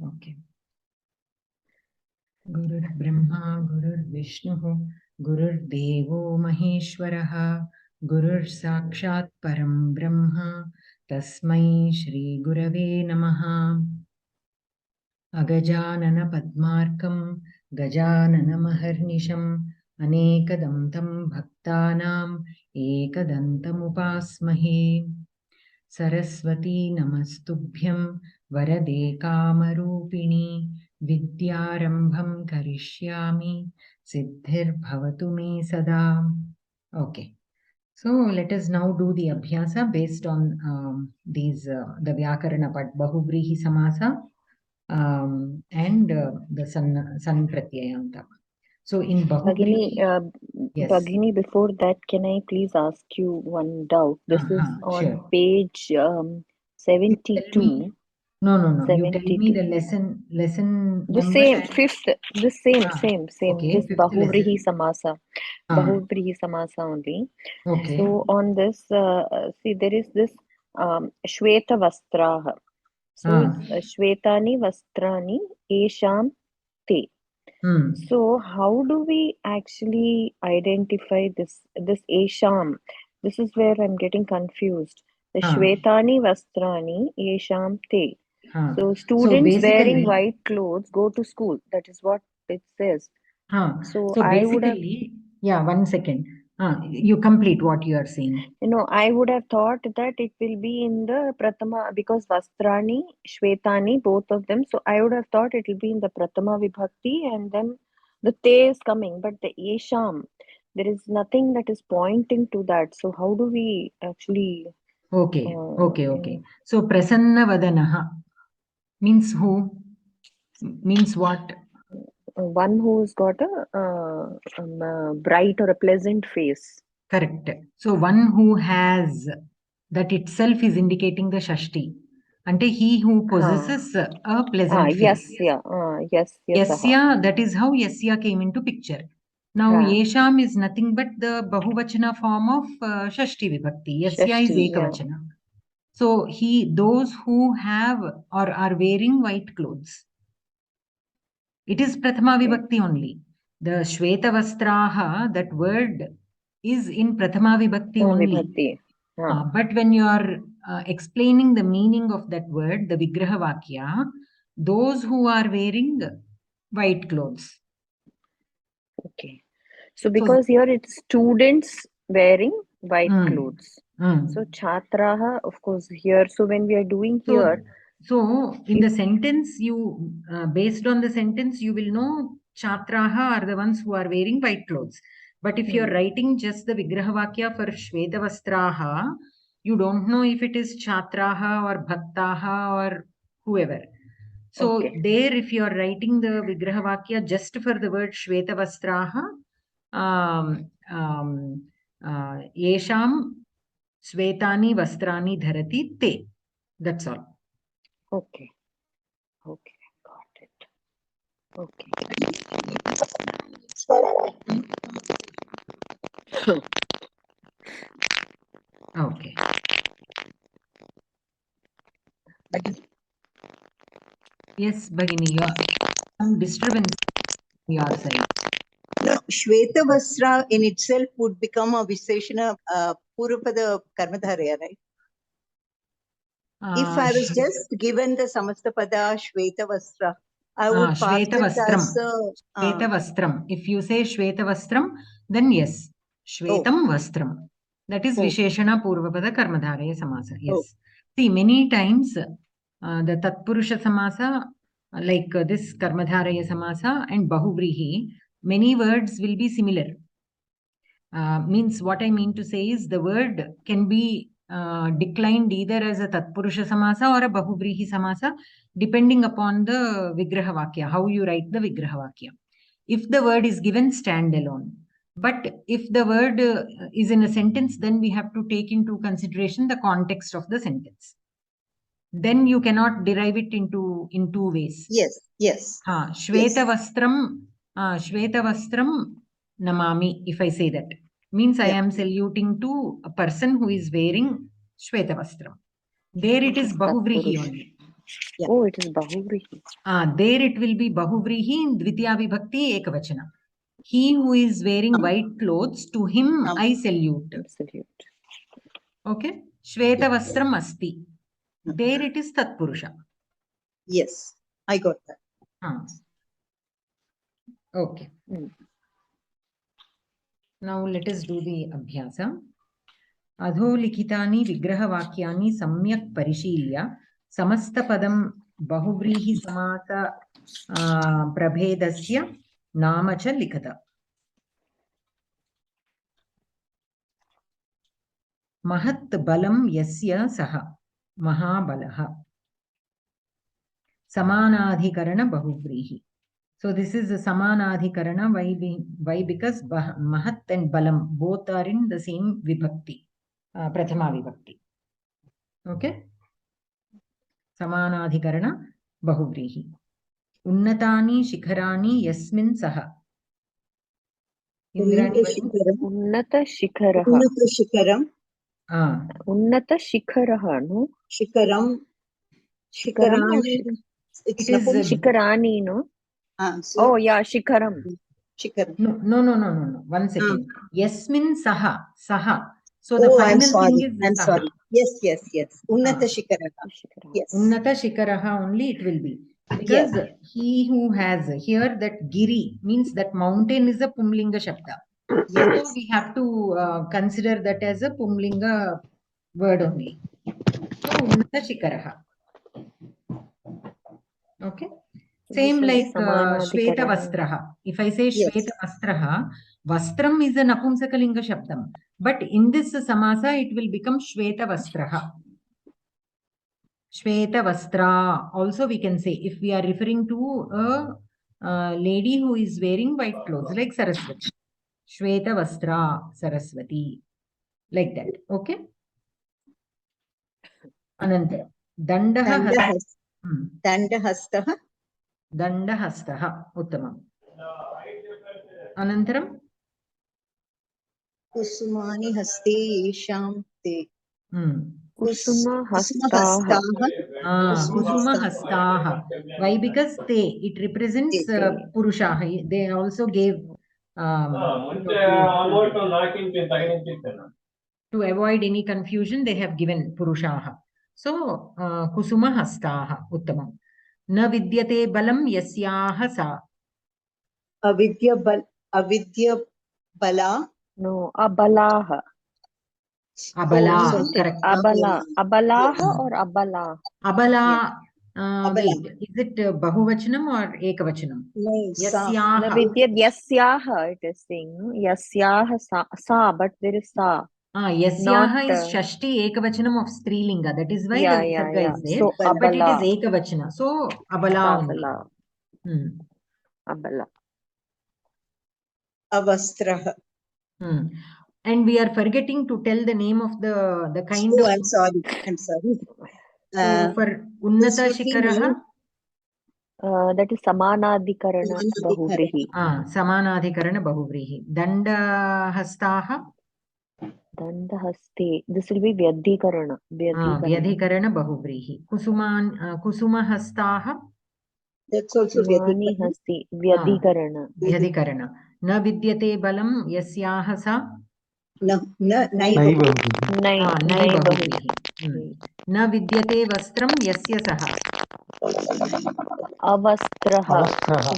Okay. Gurur Brahma, Gurur Vishnu, Gurur Devo Maheshwaraha, Gurur Sakshat Param Brahma, Tasmai Shri Gurave Namaha. Agajanana Padmarkam, Gajanana Maharnisham, Anekadantam Bhaktanam, Ekadantam Upasmahe. Saraswati Namastubhyam, Varade Kamarupini, Vidyarambham Karishyami, Siddhir Bhavatu Me Sada. Okay. So let us now do the abhyasa based on these the Vyakarana Bahuvrihi Samasa and the San Pratyayanta. So in Bhagini, Bahuvrihi, yes. Bhagini, before that, can I please ask you one doubt? This is on Sure. page You tell 72. me. No. You tell me 72. the lesson The number same, and fifth, the same. okay, This fifth lesson. Bahuvrihi Samasa. Bahuvrihi Samasa only. Okay. So on this, see, there is this Shweta Vastraha. So it's Shwetani Vastrani Esham Te. So how do we actually identify this Esham? This is where I'm getting confused. The Shwetani Vastrani Esham Te. So students wearing white clothes go to school. That is what it says. So I would have, yeah, 1 second. You complete what you are saying. I would have thought that it will be in the Pratama because Vastrani, Shwetani, both of them. So I would have thought it will be in the Pratama Vibhakti and then the Te is coming. But the Esham, there is nothing that is pointing to that. So how do we actually? Okay. So Prasanna Vadanaha means who? Means what? One who's got a bright or a pleasant face. Correct. So one who has, that itself is indicating the Shashti. Ante he who possesses a pleasant face. Yes. Yasya, that is how Yasya came into picture. Now Yesham is nothing but the Bahuvachana form of Shashti Vibhakti. Yasya is Ekavachana. So those who have or are wearing white clothes. It is Prathama Vibhakti only. The Shweta Vastraha, that word is in Prathama Vibhakti only. But when you are explaining the meaning of that word, the Vigraha Vakya, those who are wearing white clothes. Okay. So because here it's students wearing white clothes. So Chhatraha, of course, here. So when we are doing here. So in the sentence, you based on the sentence, you will know Chhatraha are the ones who are wearing white clothes. But if you're writing just the Vigraha Vakya for Shweta Vastraha, you don't know if it is Chhatraha or Bhaktaha or whoever. So there, if you are writing the Vigraha Vakya just for the word Shweta Vastraha, Yesham Shwetani Vastrani Dharati Te. That's all. Okay, got it. Okay. Okay. Yes, Bhagini, some disturbance on your side. No, Shweta Vastra in itself would become a Visheshana Purapada Karmadharya, right? If I was just given the Samastapada Shweta Vastra, I would pass it as Shweta Vastram. If you say Shweta Vastram, then yes, Shwetam Vastram. That is Visheshana Purvapada Karmadharaya Samasa. Yes. See, many times the Tatpurusha Samasa, like this Karmadharaya Samasa and Bahuvrihi, many words will be similar. Means what I mean to say is the word can be declined either as a Tatpurusha Samasa or a Bahuvrihi Samasa, depending upon the Vigraha Vakya, how you write the Vigraha Vakya. If the word is given standalone. But if the word is in a sentence, then we have to take into consideration the context of the sentence. Then you cannot derive it in two ways. Yes. Shweta Vastram Namami, if I say that. Means I am saluting to a person who is wearing Shweta Vastram. There it is Bahuvrihi only. Yeah. Oh, it is Bahuvrihi. There it will be Bahuvrihi in Dvitiya Vibhakti Ekavachana. He who is wearing white clothes, to him I salute. Salute. Okay. Shweta Vastram Asti. There it is Tatpurusha. Yes, I got that. Okay. Now let us do the Abhyasa. Adho likitani vigrahavakyani samyak parishilya samastapadam bahuvrihi samata prabhedasya namacha likata. Mahat balam yasya saha mahabalaha samanadhikarana bahuvrihi. So this is the samanadhikarana. Why? Because mahat and balam both are in the same vibhakti, prathama vibhakti. Okay. Samanadhikarana bahuvrihi. Unnatani shikharani yasmin saha. Indrani Unnata Shikharaha. Unnata Shikaram. Unnata Shikharaha, no? Shikaram. Shikarani. It is Shikarani, no? So, oh, yeah, Shikaram. Shikaram. No. 1 second. Yasmin saha. Saha. So the Oh, final I'm sorry. thing is I'm saha. sorry. Yes. Unnata Shikaraha. Yes. Unnata Shikaraha only it will be. Because he who has here that Giri means that mountain is a Pumlinga Shabda. Yes. So we have to consider that as a Pumlinga word only. So Unnata Shikaraha. Okay. Same like Shweta Vastraha. If I say Shweta Vastraha, Vastram is a Napumsakalinga Shabdam. But in this Samasa, it will become Shweta Vastraha. Shweta Vastra. Also we can say, if we are referring to a lady who is wearing white clothes, like Saraswati. Shweta Vastra Saraswati. Like that. Okay. Anantara. Dandaha. Dandahastaha. Dandahastaha. Uttamam. Anantaram. Kusumani haste yesham te. Kusuma hastaha. Kusuma hastaha. Why? Because te, it represents Purushaha. They also gave to avoid any confusion, they have given Purushaha. So Kusuma hastaha. Uttamam. Na vidyate balam yasyaha sa. Avidya bala. No, Abalaha. Abala, correct. Abalaha or Abala? Abala. Wait, is it Bahuvachanam or Ekavachanam? No, Yasyaha, it is saying. No? Yasyaha sa, but there is sa. Yasyaha is Shashti Ekavachanam of Strilinga. That is why the Visarga is there. So, but it is Ekavachana. So, Abala only. Abala. Avastraha. And we are forgetting to tell the name of the kind of... I'm sorry. So for Unnata Shikaraha... that is Samanadhikarana Bahuvrihi. Samanadhikarana Bahuvrihi. Dandahastaha? Dandahaste. This will be Vyadhikarana. Vyadhikarana Bahuvrihi. Kusumahastaha? That's also Vani hasti. Vyadhikarana. Vyadhikarana. Na vidyate balam yasyaha sa? Nai Bahuvrihi. Na vidyate vastram yasya saha? Avastraha.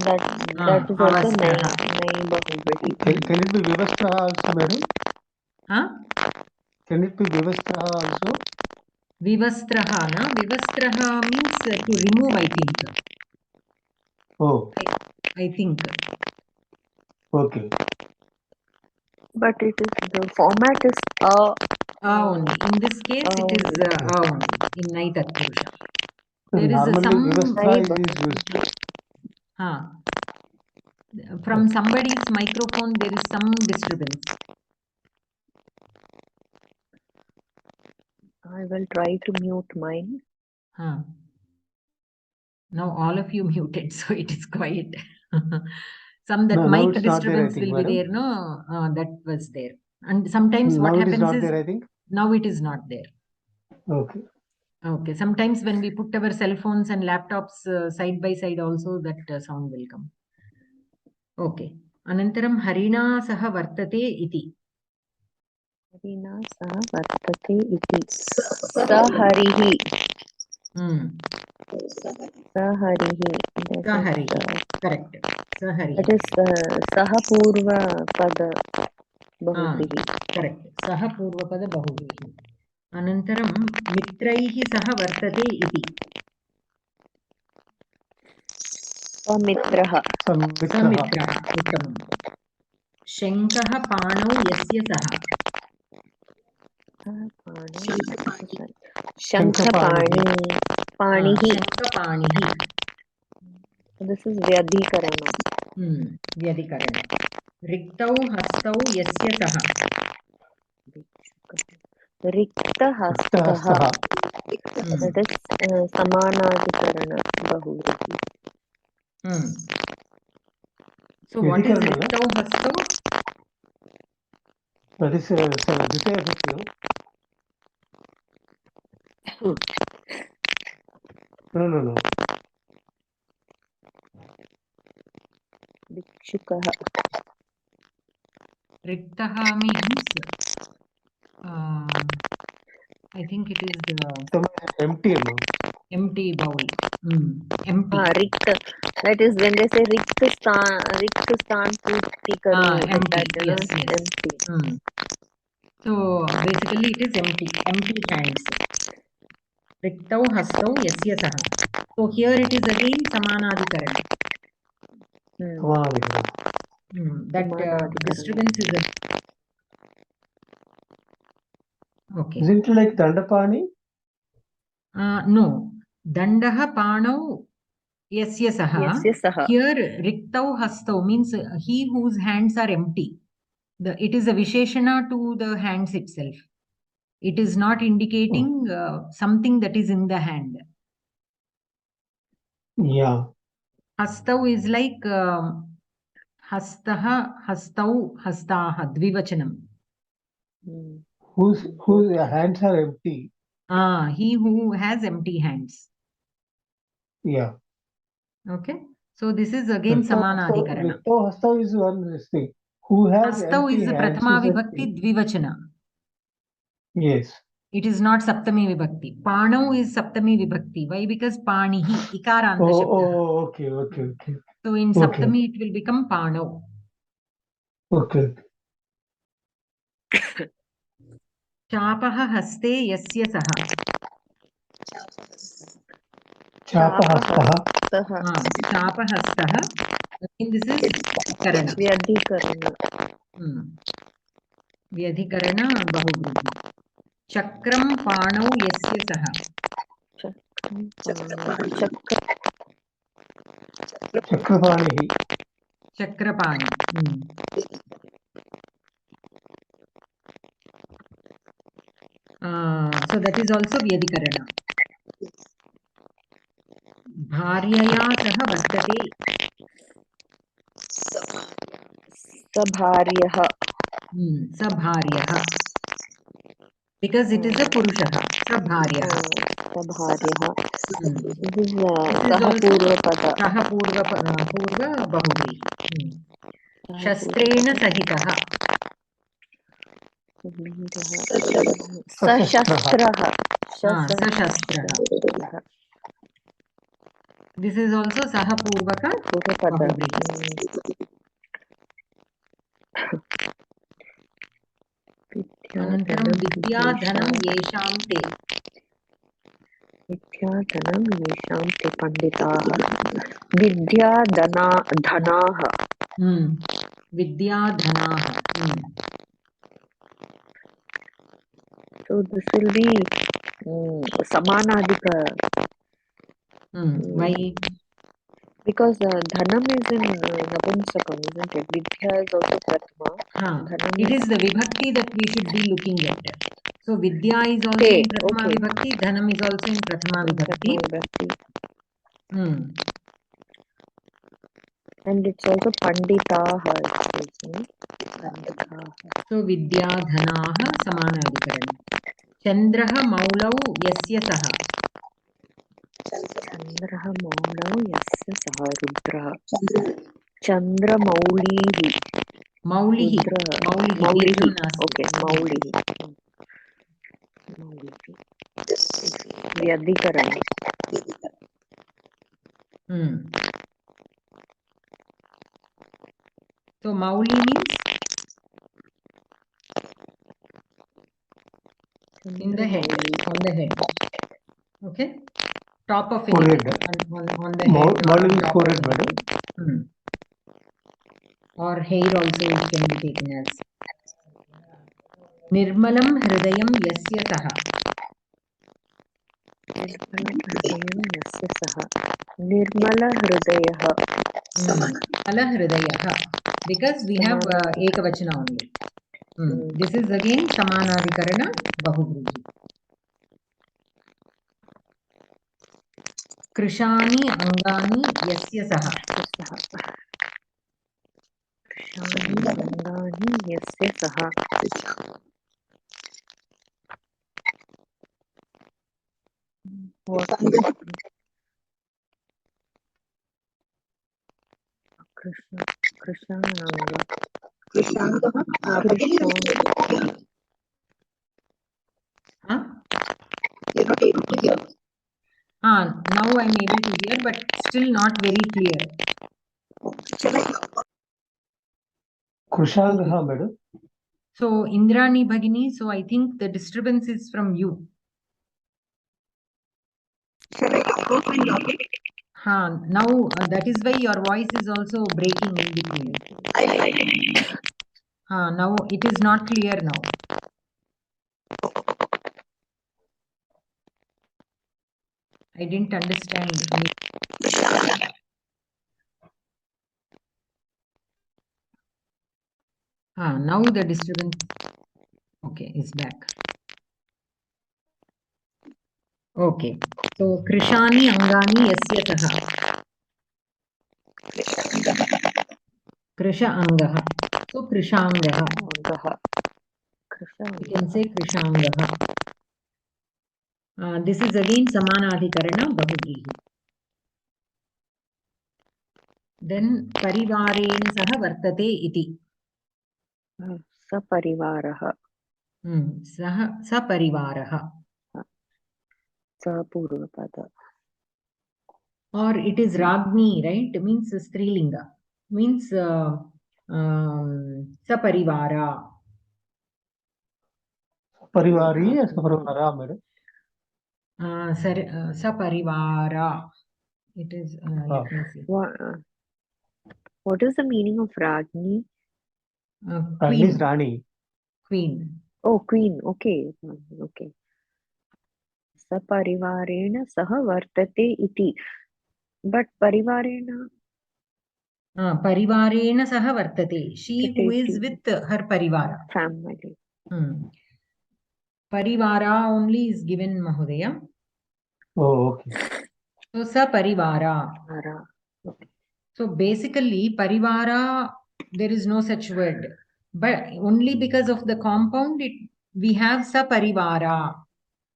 That is also Nai Bahuvrihi. Can it be Vivastraha also, madam? Can it be Vivastraha also? Vivastraha, na? Vivastraha means to remove, I think. Oh. I think. Okay. But it is, the format is only. In this case, it is only in Naitat Purusha. There normally, is some... Vivastra is used. From somebody's microphone, there is some disturbance. I will try to mute mine. Now all of you muted, so it is quiet. Some that No, mic disturbance will be there, no? That was there. And sometimes what happens is... There, I think. Now it is not there. Okay. Okay. Sometimes when we put our cell phones and laptops side by side also, that sound will come. Okay. Anantaram harina saha vartate iti. Harina saha vartate iti. Saharihi. Saharihi. Saharihi. Correct. Saharihi. That is saha purva pada bahuvrihi. Correct. Saha purva pada bahuvrihi. Anantaram mitraihi saha vartate iti. Samitraha. Samitraha. Uttamam. Shankah panau yasya saha. Shankapani. Panihi. Shankapanihi. This is Vyadhikarana. Vyadhikarana. Riktau hastau yasya saha. Rikta hastaha. That is samanadikarana bahuvrihi. So what is riktau hastau? That is Dvitiya Vibhakti. No. Bhikshukaha. Riktaha means I think it is empty. Empty bowl. Empty. Rikta. That is when they say Rikta stan puti karu. Empty. Yes. Empty. So basically it is empty. Empty hands. Riktau hastau yasya saha. So here it is again samanadikarana. That disturbance is okay. Isn't it like Dandapani? No. Dandaha panau yasya saha. Here riktau hastau means he whose hands are empty. It is a visheshana to the hands itself. It is not indicating something that is in the hand. Yeah. Hastau is like hastaha, hastau, hastaha, dvivachanam. Whose hands are empty. He who has empty hands. Yeah. Okay. So this is again samanadikarana. Hastau is one thing. Who has hastau empty is hands prathama is vibhakti dvivachana. Yes. It is not saptami vibhakti. Panau is saptami vibhakti. Why? Because panihi, ikaranta shabda. Okay. So in saptami it will become panau. Okay. Chapaha haste yasya saha. Chapahastaha. Chapahastaha. Again this is karana. Vyadhikarana bahuvrihi. Chakram panau yasya saha. Chakrapanihi. Chakrapani. So that is also vyadhikarana. Bharyaya saha vartate. Sabharyaha. Sabharyaha. Because it is a purushaha. Sabharyaha. This is saha purva pada. Saha purva bahuvrihi. Shastrena sahitaha. Sashastraha. Sashastraha. This is also saha purvaka bahuvrihi. Anantaram vidyadhanam yesham te. Vidyadhanam yesham te panditaha. Vidyadhanaha. Vidyadhanaha. So this will be samanadika. Why? Because dhanam is in napunsakam, isn't it? Vidya is also prathama. It is the vibhakti that we should be looking at. So vidya is also in prathama vibhakti, dhanam is also in prathama vibhakti. And it's also panditaha. So vidya dhanaha samanadikaram. Chandraha maulau yasya saha. Chandrah maulau yasya saha Rudrah. Chandramaulihi. Maulihi. Maulihi. Okay, Maulihi. Vyadhikaranam. So Mauli means in the head, on the head. Okay, top of anything, on the head. Mauli means forehead, madam. Or hair also it can be taken as. Nirmalam hridayam yasya saha. Nirmala hridayah. Nirmala hridayah. Because we have ekavachana only. This is again samanadikarana bahuvrihi. Krishani angani yasya saha. Krishani angani yasya saha. What is Krishnanga. Huh? Now I am able to hear, but still not very clear. Krishangaha, madam. So Indrani Bhagini, so I think the disturbance is from you. Now that is why your voice is also breaking in between. Now it is not clear now. I didn't understand anything. Now the disturbance, okay, is back. Okay, so Krishani Angani Yasya Saha. Krisha Angaha. So Krishangaha. You can say Krishangaha. This is again Samanadhikarana Bahuvrihi. Then Parivarena Saha Vartate iti. Saparivaraha. Saparivarah. Sapurvapada. Or it is Ragni, right? It means Strilinga. Means Saparivara. Parivari, Saparivara, madam. Saparivara. It is, let me see. What is the meaning of Ragni? Ragni is Rani. Queen. Oh, queen. Okay. Okay. Saparivarena saha vartate iti. But parivarena? Parivarena saha vartate. She who is with her parivara. Family. Parivara only is given, Mahodaya. Oh, okay. So Saparivara. Okay. So basically, parivara, there is no such word. But only because of the compound, we have saparivara.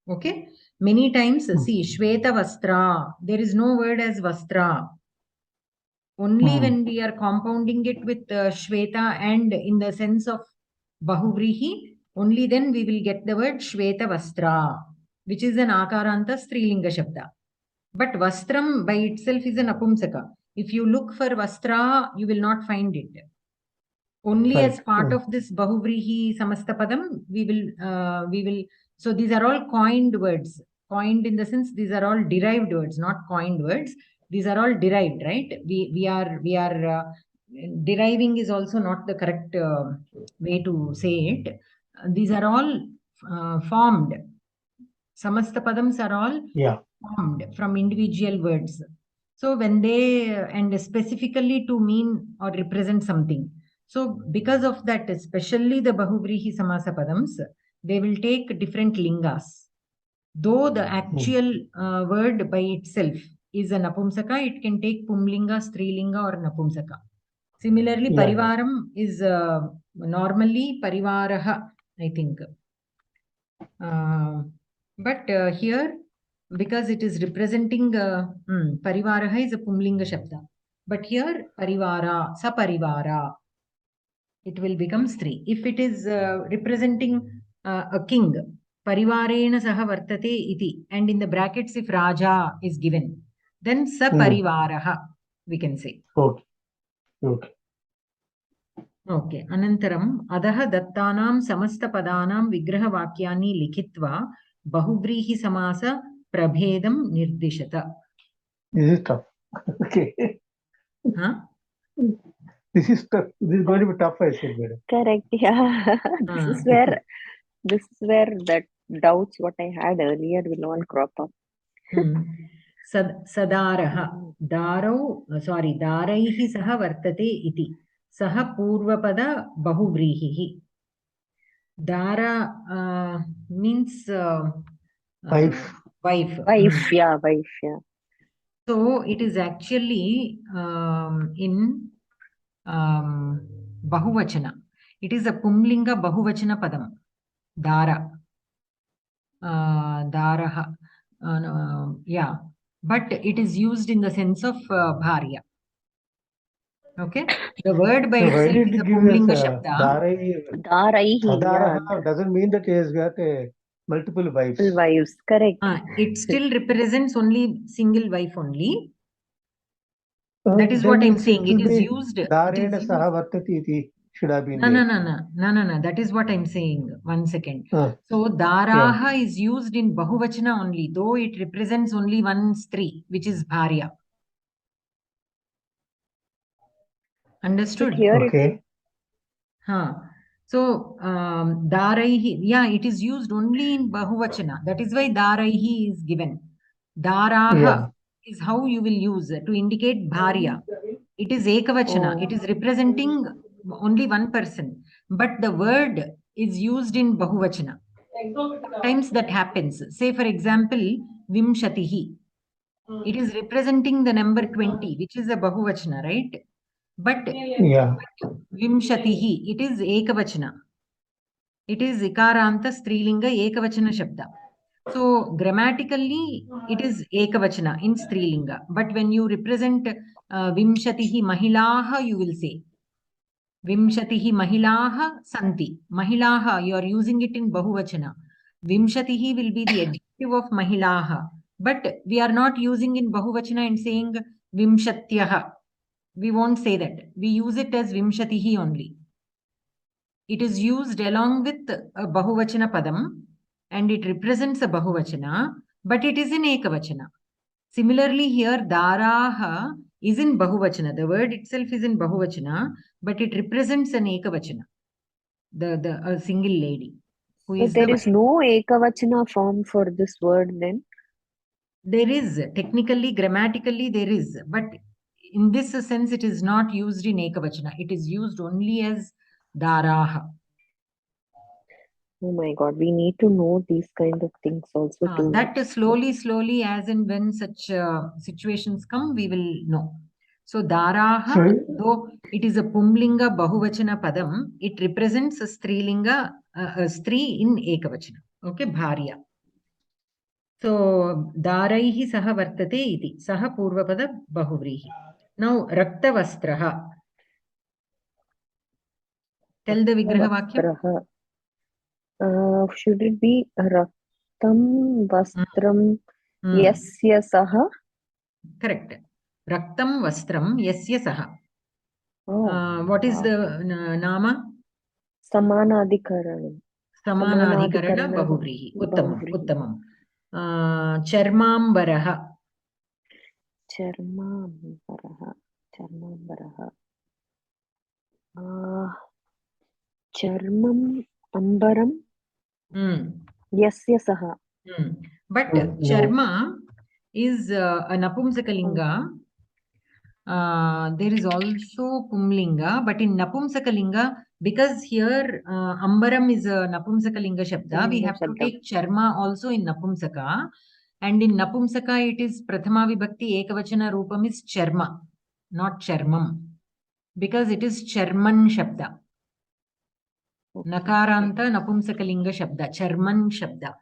Okay? Many times, see, Shweta Vastra, there is no word as Vastra. Only when we are compounding it with Shweta and in the sense of Bahuvrihi, only then we will get the word Shweta Vastra, which is an Akaranta Strilinga Shabda. But Vastram by itself is an Apumsaka. If you look for Vastra, you will not find it. Only as part of this Bahuvrihi Samastapadam, we will. So these are all coined words. Coined in the sense these are all derived words, not coined words. These are all derived, right? We are deriving is also not the correct way to say it. These are all formed. Samastapadams are all formed from individual words. So when they, and specifically to mean or represent something. So because of that, especially the Bahuvrihi Samasapadams, they will take different lingas. Though the actual word by itself is a Napumsaka, it can take Pumlinga, Strilinga or Napumsaka. Similarly, Parivaram is normally Parivaraha, I think. But here, because it is representing parivaraha is a pumlinga shabda. But here parivara, saparivara, it will become stri. If it is representing a king, parivarena saha vartate iti, and in the brackets if raja is given, then saparivaraha we can say. Okay. Okay. Okay. Anantaram adaha dattanam samasta padanam vigraha vakyani likhitva bahuvrihi samasa prabhedam nirdishata. This is tough. Okay. Huh? This is tough. This is going to be tough, I said, madam. Correct. Yeah. This is where that doubts what I had earlier will all crop up. Sadaraha darau daraihi saha vartate iti saha purvapada bahuvrihi. Dara means Wife. Wife. Yeah, wife, yeah. So it is actually in bahuvachana. It is a pumlinga bahuvachana padam. Dara. Daraha. Yeah. But it is used in the sense of bhAratIya. Okay. The word by itself is a pumlinga shabda. Daraihi doesn't mean that he has got multiple wives. Wives, correct. It still represents only single wife only. That is what I'm saying. It is used. Darena saha vartati iti should have been there. No. That is what I'm saying. 1 second. So daraha is used in bahuvachana only, though it represents only one stri, which is bhAratIya. Understood? Okay. So daraihi, yeah, it is used only in bahuvachana. That is why daraihi is given. Daraha is how you will use to indicate bhAratIya. It is ekavachana. It is representing only one person. But the word is used in bahuvachana. Sometimes that happens. Say for example, vimshatihi. It is representing the number 20, which is a bahuvachana, right? But vimshatihi, it is ekavachana. It is ikaranta strilinga ekavachana shabda. So grammatically, it is ekavachana in strilinga. But when you represent vimshatihi mahilaha, you will say vimshatihi mahilaha santi. Mahilaha, you are using it in bahuvachana. Vimshatihi will be the adjective of mahilaha. But we are not using in bahuvachana and saying vimshatyaha. We won't say that. We use it as vimshatihi only. It is used along with a bahuvachana padam and it represents a bahuvachana, but it is in ekavachana. Similarly, here daraha is in bahuvachana. The word itself is in bahuvachana, but it represents an ekavachana, a single lady. So there is no ekavachana form for this word then? There is. Technically, grammatically, there is. But in this sense, it is not used in ekavachana. It is used only as daraha. Oh my God, we need to know these kind of things also too. That slowly, as and when such situations come, we will know. So daraha, though it is a pumlinga bahuvachana padam, it represents a strilinga, a stri in ekavachana. Okay, bhAratIya. So daraihi saha vartate iti saha purvapada bahuvrihi. Now raktavastraha. Tell the vigraha vakyam. Should it be raktam vastram yasya saha? Correct. Raktam vastram yasya saha. What is the nama? Samanadhikaranam. Samanadhikarana bahuvrihi. Uttamam. Charmambaraha. Charmam ambaram yasya saha. But charma is a napumsakalinga. There is also pumlinga, but in napumsakalinga, because here ambaram is a napumsakalinga shabda, we have to take charma also in napumsaka. And in napumsaka, it is prathama vibhakti ekavachana rupam is charma, not charmam, because it is charman shabda. Nakaranta napumsakalinga shabda, charman shabda.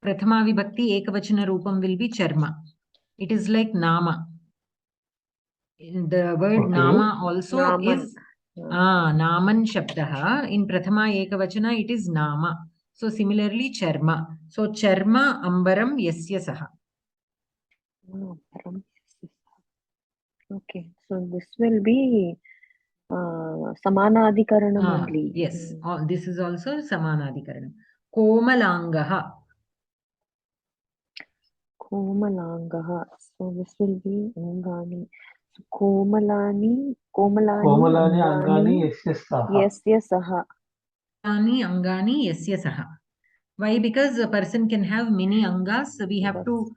Prathama vibhakti ekavachana roopam will be charma. It is like nama. The word nama also is naman shabdaha. In prathama ekavachana it is nama. So similarly charma. So charma ambaram yasya saha. Okay, so this will be samanadhikaranam only. Yes, this is also samanadhikaranam. Komalangaha. Komalangaha. So this will be angani. So komalani angani yasya saha. Angani yasya saha. Why? Because a person can have many angas. So we have to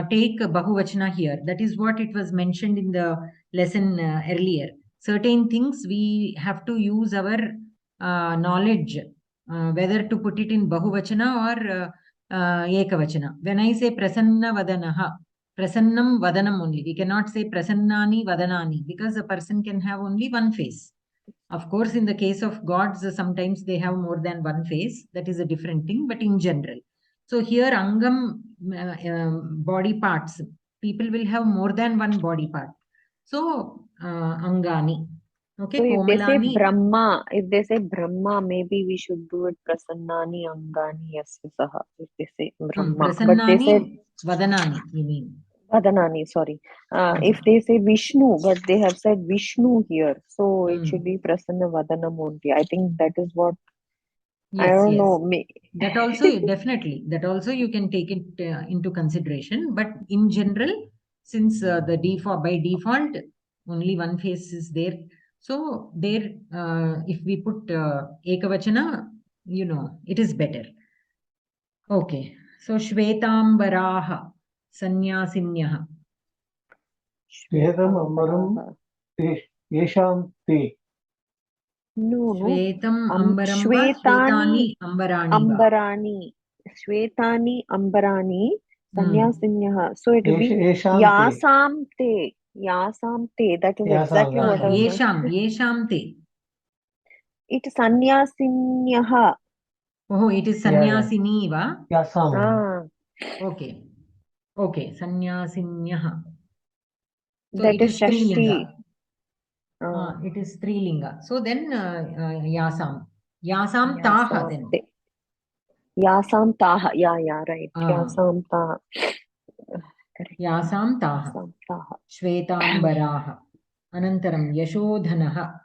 take bahuvachana here. That is what it was mentioned in the lesson earlier. Certain things we have to use our knowledge, whether to put it in bahuvachana or ekavachana. When I say prasanna vadanaha, prasannam vadanam only. We cannot say prasannani vadanani because a person can have only one face. Of course, in the case of gods, sometimes they have more than one face. That is a different thing, but in general. So here, angam, body parts, people will have more than one body part. So, angani. Okay, so komalani. if they say Brahma, maybe we should do it prasannani angani yasya saha. If they say Brahma, but they said vadanani, you mean? Vadanani, sorry. If they say Vishnu, but they have said Vishnu here, so it should be Prasanna Vadanam only. I think that is what. Yes, I don't know. That also definitely. That also you can take it into consideration. But in general, since the default by default only one face is there, so there if we put ekavachana, it is better. Okay. So Shvetambaraha Sanyasinyah. Shvetam ambaram yesham te. No. Shvetam ambaram Shvetani ambarani. Shvetani ambarani Sanyasinyah. So it will be Yasam te. Yasam te. That is exactly what I was saying. Yesham te. It is Sanyasinyah. Oh, it is Sanyasini va? Yasam. Okay. Okay, Sanyasinyah. So that it is Shashti. It is Strilinga. So then Yasam. Yasam taha then. Yasam taha. Yeah, right. Yasam taha. Yasam taha. Shvetambaraha. Anantaram Yashodhanaha.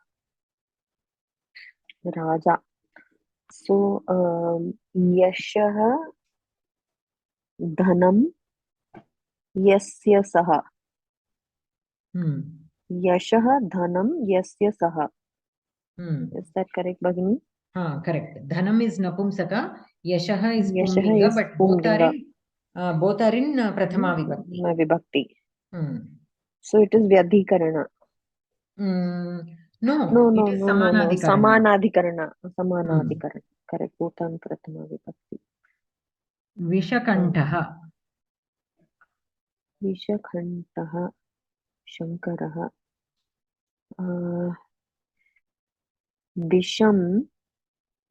Raja. So Yashaha Dhanam Yasya Saha. Yashaha Dhanam Yasya Saha. Is that correct, Bhagini? Correct. Dhanam is Napumsaka, Yashaha is Pumlinga, but both are in Prathama Vibhakti. So it is Vyadhikarana. No, it is Samanadhikarana. Samanadhikarana. Correct. Both are in Prathama Vibhakti. Vishakantaha. Vishakantaha. Shankaraha. Visham.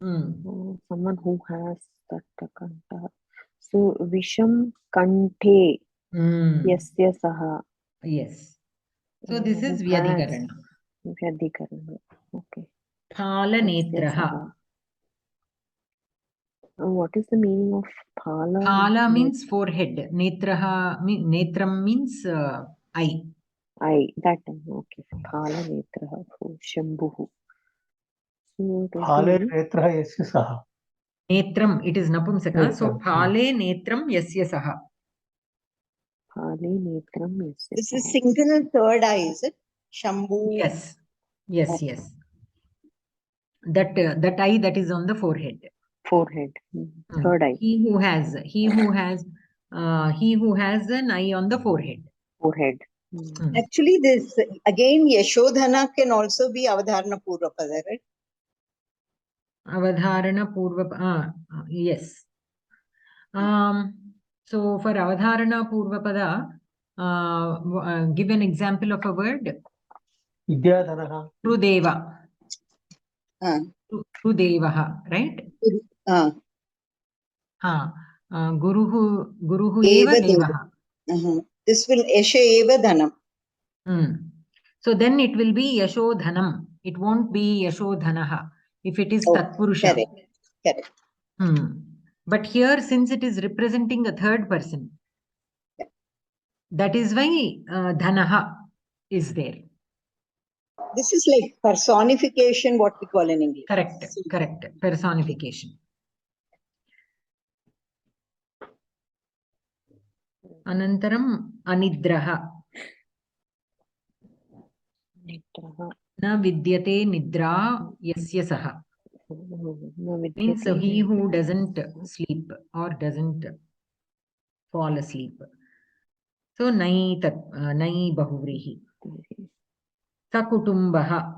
Someone who has that kanta. So Visham Kante Yasya Saha. Yes. So this is Vyadhikarana. Vyadhikarana. Okay. Phala Netraha. What is the meaning of Phala? Phala means forehead. Netraha, Netram means eye. Eye. That time. Okay. Phala Netraha. Shambhuhu. Phale netra yasya saha. Netram, it is Napumsaka. So Phale Netram Yasya Saha. Phale Netram Yasya Saha. This is single third eye, is it? Shambhu. Yes. That eye that is on the forehead. Third eye. He who has an eye on the forehead. Actually, this again Yashodhana can also be Avadharana Purvapada, right? Avadharana Purvapada. Yes. So for Avadharana Purvapada, give an example of a word. Vidyadhanaha. Trudeva. Gurudevaha, right? Guruhu Eva eva devaha. This will Yasha eva dhanam. So then it will be Yashodhanam. It won't be Yashodhanaha if it is Tatpurusha. Correct. But here, since it is representing a third person, that is why Dhanaha is there. This is like personification, what we call in English. Correct. Personification. Anantaram Anidraha. Na vidyate nidra yasya saha. Means he who doesn't sleep or doesn't fall asleep. So nai bahuvrihi. Sakutumbaha.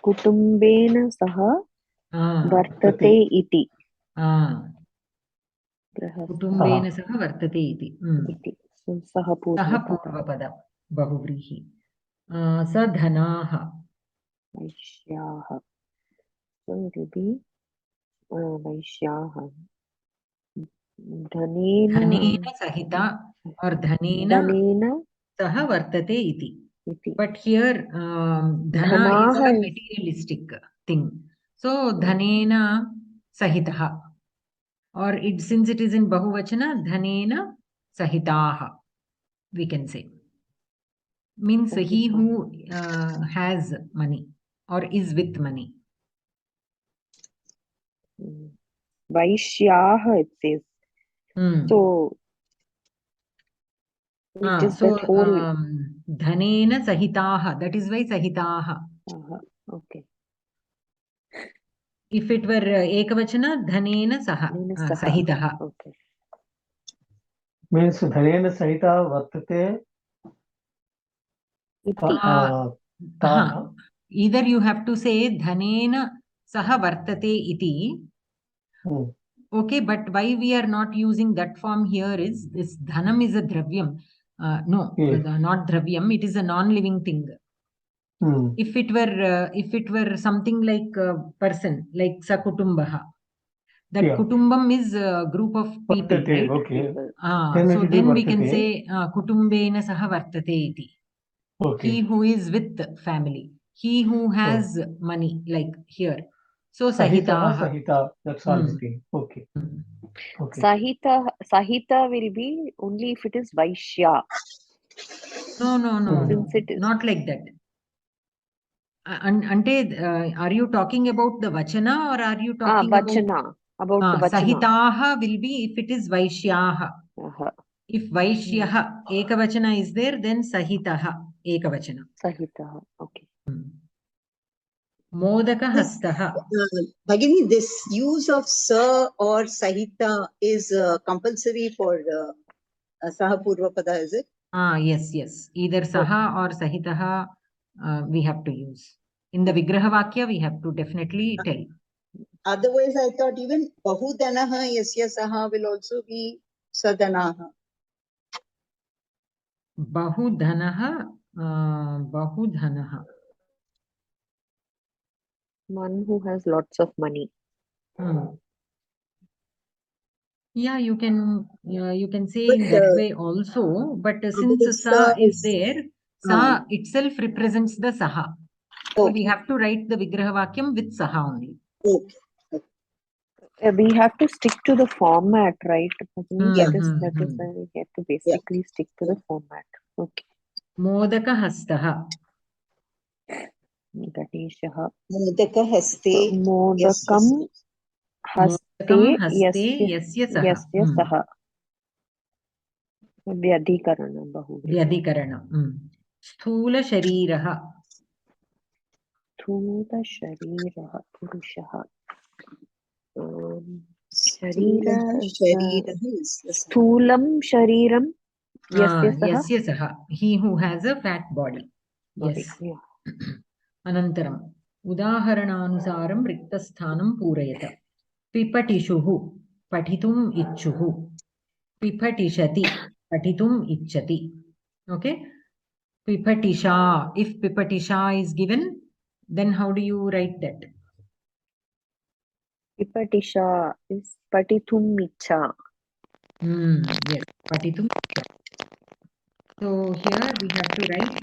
Kutumbena saha vartate iti. Kutumbena saha vartate iti. Saha purvapada bahuvrihi. Sadhanaha. Vaishyaha. So it will be Vaishyaha. Dhanena sahita or dhanena saha vartate iti. But here dhana is a materialistic thing. So dhanena sahitaha. Or since it is in bahuvachana, dhanena sahitaha, we can say. Means he who has money or is with money. Vaishyaha it says. So it is that whole dhanena sahitaha. That is why sahitaha. Okay. If it were ekavachana, dhanena saha sahitaha. Okay. Means dhanena sahita vartate. Either you have to say dhanena saha vartate iti. Okay, but why we are not using that form here is this dhanam is a dravyam. Not dravyam. It is a non-living thing. If it were something like a person, like sakutumbaha, that kutumbam is a group of people, right? Okay. So then we can say kutumbena saha vartate iti. Okay. He who is with family, he who has money, like here. So sahita, that's all the thing. Okay. Sahita will be only if it is Vaishya. No. Since it is not like that. Ante, are you talking about the vachana or are you talking vachana, about the vachana? Sahitaha will be if it is Vaishyaha. If Vaishyaha ekavachana is there, then Sahitaha ekavachana. Sahitaha, okay. Modaka hastaha. Bhagini, this use of sa or sahita is compulsory for saha purvapada, is it? Yes. Either saha or sahitaha we have to use. In the Vigraha Vakya, we have to definitely tell. Otherwise, I thought even bahudanaha yasya saha will also be sadanaha. Bahudanaha. One who has lots of money. Yeah, you can say in that way also. But since sa is there, sa itself represents the saha. So we have to write the Vigraha Vakyam with saha only. Okay. We have to stick to the format, right? That is why we have to basically stick to the format. Okay. Modaka hastaha. Ganeshaha. Modaka haste. Modakam haste yasya saha. Vyadhikarana. Sthula shariraha. Sthula shariraha. Purushaha. Sthulam shariram yasya saha. He who has a fat body. Yes. Anantaram. Udaharananusaram riktasthanam purayata. Pipatishuhu. Patitum ichuhu. Pipatishati. Patitum ichati. Okay. Pipatisha. If pipatisha is given, then how do you write that? Pipatisha is patitum icha. Yes, patitum. So here we have to write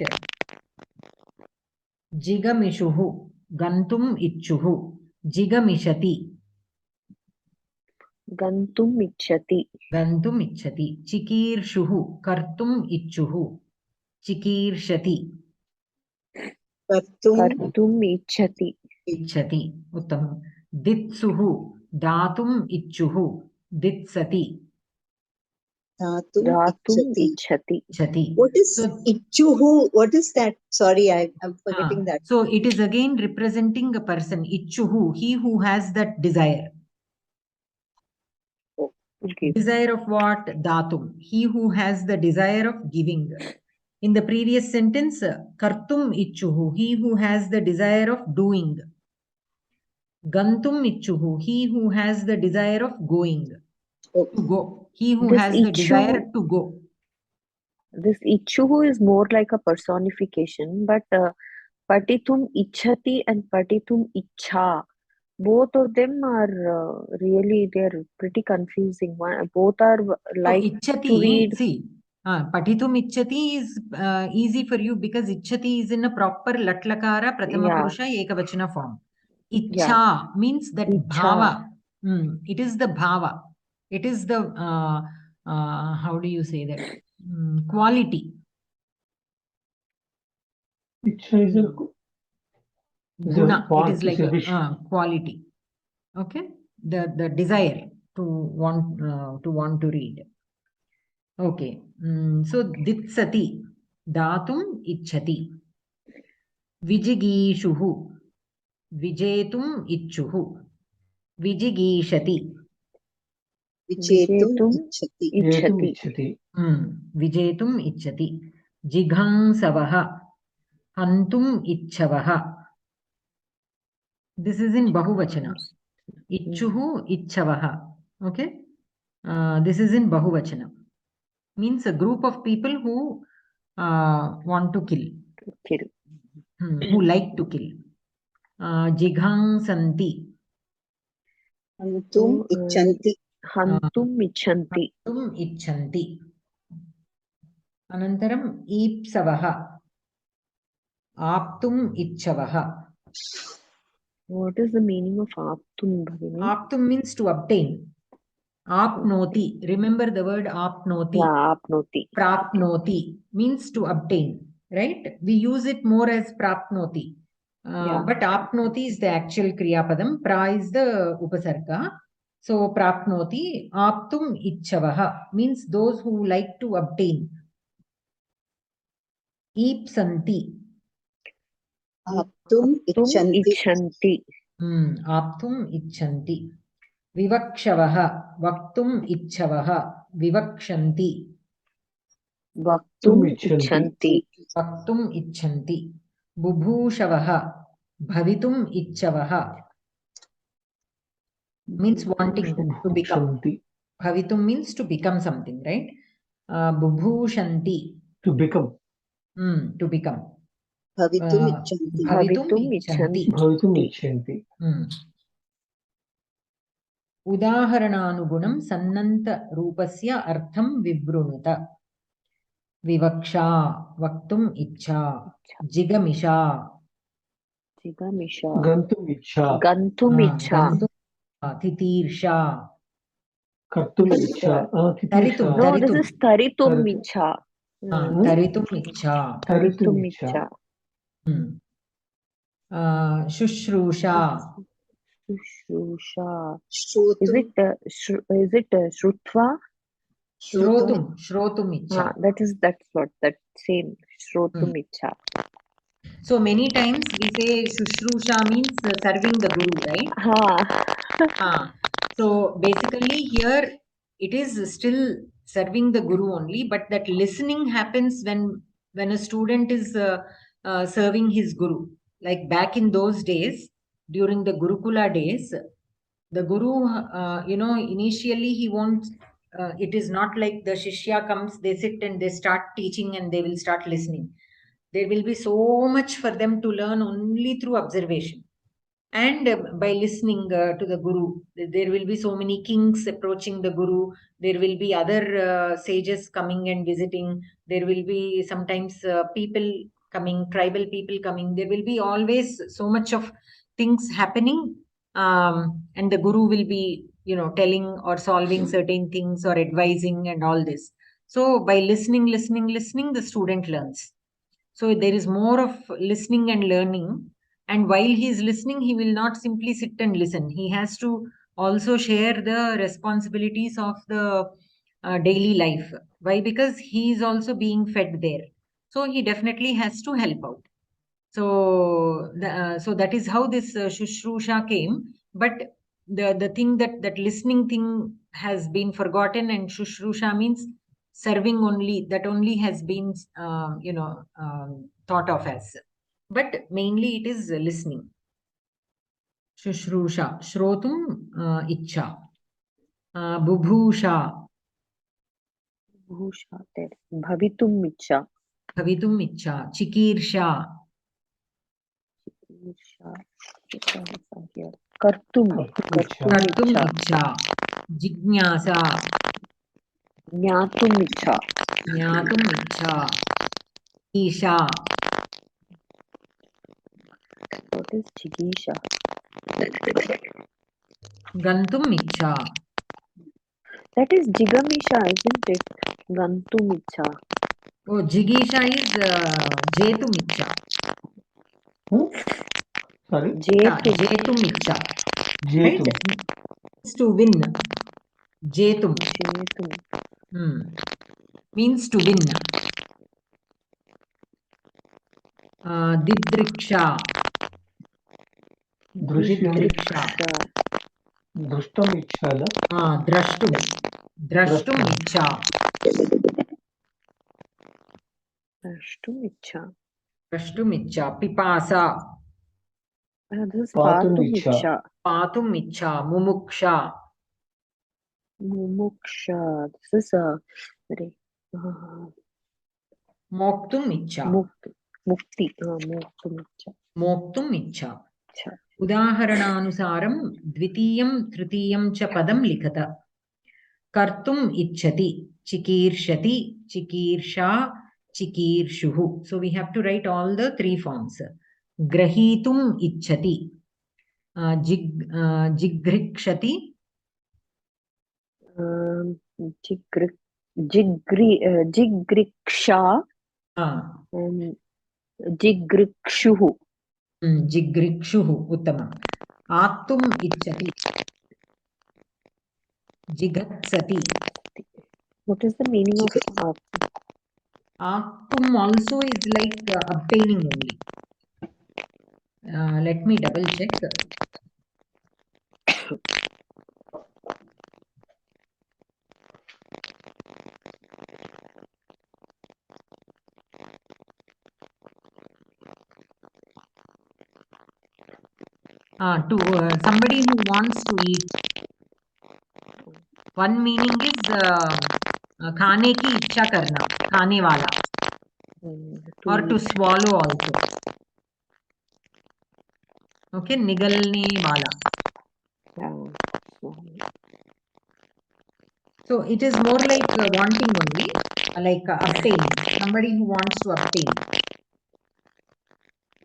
Jigamishuhu, Gantum ichuhu, Jigamishati. Gantum ichati. Gantum ichati. Chikirshuhu, Kartum ichuhu, Chikirshati. Kartum ichati. Ichati. Uttamam. Ditsuhu, Datum ichuhu, Ditsati. Datum ichati. Ichati. What is So, ichuhu? What is that? Sorry, I'm forgetting that. So it is again representing a person. Ichuhu, he who has that desire. Okay. Desire of what? Datum. He who has the desire of giving. In the previous sentence, kartum ichuhu, he who has the desire of doing. Gantum ichuhu, he who has the desire of going. Okay. To go. He who This has the desire to go. This ichuhu is more like a personification, but patitum ichati and patitum icha, both of them are really, they're pretty confusing. Both are like so, to read. See, patitum ichati is easy for you because ichati is in a proper latlakara prathama purusha ekavachana form. Icha means that Icha. bhava. It is the bhava. It is the, how do you say that? Quality. Icha is a Guna. It is like wish. a quality. Okay. The desire to want to read. Okay. So ditsati. Datum ichati. Vijigishuhu. Vijetum ichuhu. Vijigishati. Vichetum ichati. Ichati. Vijetum ichati. Jighansavaha. Hantum ichavaha. This is in Bahuvachana. Ichuhu ichavaha. Okay. This is in Bahuvachana. Means a group of people who want to kill. Who like to kill. Jighansanti. Hantum ichanti. Hantum ichanti. Hantum ichanti. Anantaram ipsavaha. Aptum ichavaha. What is the meaning of aptum, Bhavini? Aptum means to obtain. Apnoti. Remember the word apnoti. Yeah, apnoti. Prapnoti means to obtain. Right? We use it more as prapnoti. But apnoti is the actual kriya padam. Pra is the upasarga. So prapnoti. Aptum ichavaha means those who like to obtain. Ipsanti. Aptum ichanti. Aptum ichanti. Vivakshavaha. Vaktum ichavaha. Vivakshanti. Vaktum ichanti. Vaktum ichanti. Bubhushavaha. Bhavitum ichavaha. Means wanting to become. Bhavitum means to become something, right? Bubhushanti. To become. To become. Bhavitum ichanti. Bhavitum ichanti. Bhavitum ichanti. Udaharananugunam sannanta rupasya artham vibrunuta. Vivaksha. Vaktum icha. Jigamisha. Jigamisha. Gantum icha. Gantum icha. Titirsha. Kartum icha. Taritum. No, this is taritum icha. Taritum icha. Taritum icha. Shushrusha. Shushrusha. Shrotum. Is it Shrutva? Shrotum icha. That's what that same Shrotum icha. So many times we say Shushrusha means serving the Guru, right? So basically here it is still serving the Guru only, but that listening happens when a student is serving his Guru. Like back in those days, during the Gurukula days, the Guru, initially he won't, it is not like the Shishya comes, they sit and they start teaching and they will start listening. There will be so much for them to learn only through observation. And by listening to the Guru, there will be so many kings approaching the Guru. There will be other sages coming and visiting. There will be sometimes people coming, tribal people coming. There will be always so much of things happening. And the Guru will be, telling or solving certain things or advising and all this. So by listening, the student learns. So there is more of listening and learning. And while he is listening, he will not simply sit and listen. He has to also share the responsibilities of the daily life. Why? Because he is also being fed there. So he definitely has to help out. So, so that is how this Shushrusha came. But the thing that listening thing has been forgotten, and Shushrusha means serving only. That only has been thought of as. But mainly it is listening. Shushrusha, Shrotum Icha, Bubhusha. Bhusha, Bhavitum Icha. Bhavitum Icha, Chikirsha. Kartum Icha, Jignasa. Jnatum Icha. Jnatum Icha, Isha. What is Jigisha? Gantum Icha. That is Jigamisha, isn't it? Gantum Icha. Oh, Jigisha is Jetum Icha. Sorry? Jetum Icha. Jetum. Right? It's to win. Jetum. Means to win. Didriksha. Didriksha. Drashtum Icha. Drashtum. Drashtum Icha. Drashtum Icha. Drashtum Icha. Pipasa. This is Patum Icha. Patum Icha. Mumuksha. Mumuksha. This is very Moktum Icha. Mukti. Moktum Icha. Moktum Icha. Udaharananusaram dvitiyam tritiyam cha padam likhata. Kartum ichchati, chikirshati, chikirsha, chikirshuhu. So we have to write all the three forms. Grahitum ichchati, jigrikshati, Jigriksha, Jigrikshuhu. Jigrikshuhu, uttamam. Aktum ichchati, jigatsati. What is the meaning of Aktum also is like obtaining only. Let me double check. 2 somebody who wants to eat. One meaning is khane ki ichha karna, khane wala, or to swallow also. Okay, nigalne wala. So it is more like wanting only, like obtaining, somebody who wants to obtain.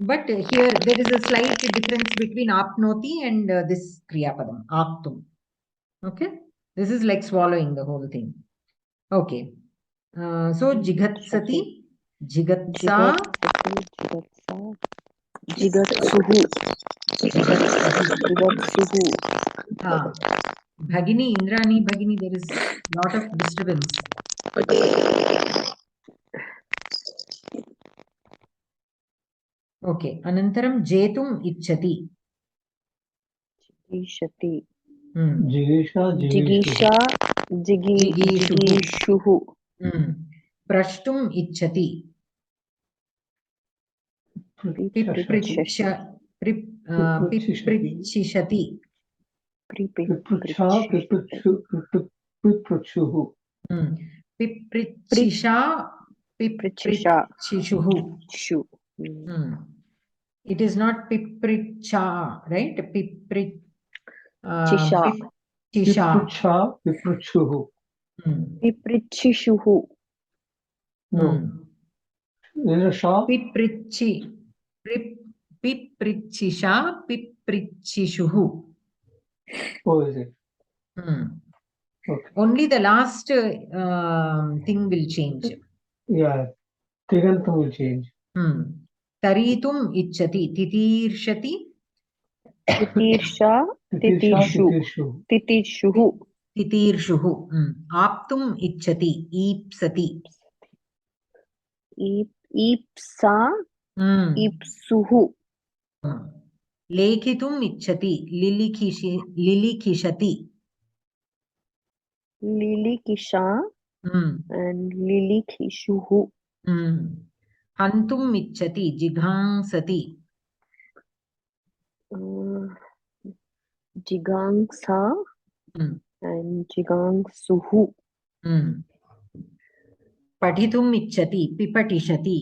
But here there is a slight difference between apnoti and this kriya padam, aptum. Okay, this is like swallowing the whole thing. Okay, so jigatsati, jigatsa, jigatsuhu. Bhagini, Indrani, Bhagini, there is lot of disturbance. Okay, anantaram jetum ichchati. Jigishati. Jigisha, jigishuhu. Prashtum ichchati. Prichishati. Pipritchisha, Piprichisha. Shu. It is not pipricha, right? Chisha. Pipricha, piprichuhu. Piprichishuhu. No. There is a sha. Piprichisha, piprichishuhu. Oh, is it? Okay. Only the last thing will change. Yeah. Tigantam will change. Taritum ichchati, titirshati. Titirsha, titirshu. Titirshuhu. Titirshuhu. Aptum ichchati, ipsati. Ipsa, ipsuhu. Lekhitum ichchati, lilikishati. Lilikisha and lilikishuhu. Hantum ichchati, jighangsati. Jigangsa and jigangsuhu. Padhitum ichchati, pipatishati.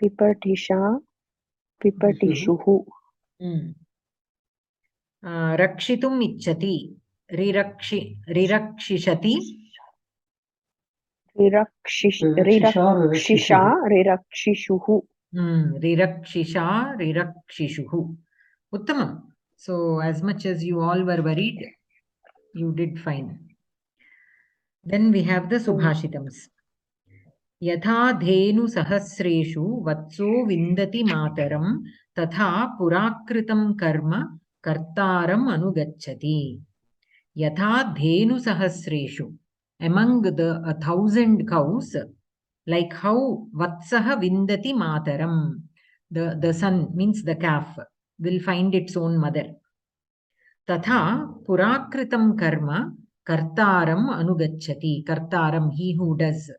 Pipatisha, pipatishuhu. Rakshitum ichchati, rirakshishati. Rirakshisha, rirakshishuhu. Rirakshisha, rirakshishuhu. Uttamam. So, as much as you all were worried, you did fine. Then we have the Subhashitams. Yatha dhenu sahasreshu vatso vindati mataram tatha purakritam karma kartaram anugacchati. Yatha dhenu sahasreshu. Among the 1,000 cows, like how vatsaha vindati mataram, the son means the calf will find its own mother. Tatha purakritam karma kartaram anugacchati. Kartaram, he who does.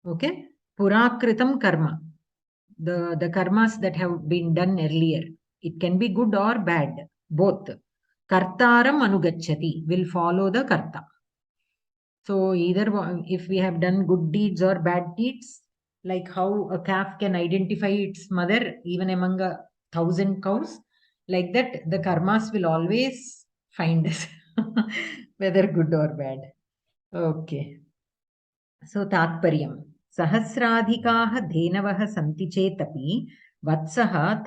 Okay, purakritam karma, the karmas that have been done earlier. It can be good or bad, both. Kartaram anugacchati, will follow the karta. So either if we have done good deeds or bad deeds, like how a calf can identify its mother even among 1,000 cows, like that the karmas will always find us, whether good or bad. Okay. So tatparyam. Sahasradhikaah dhenavah santi chetaphi vatsah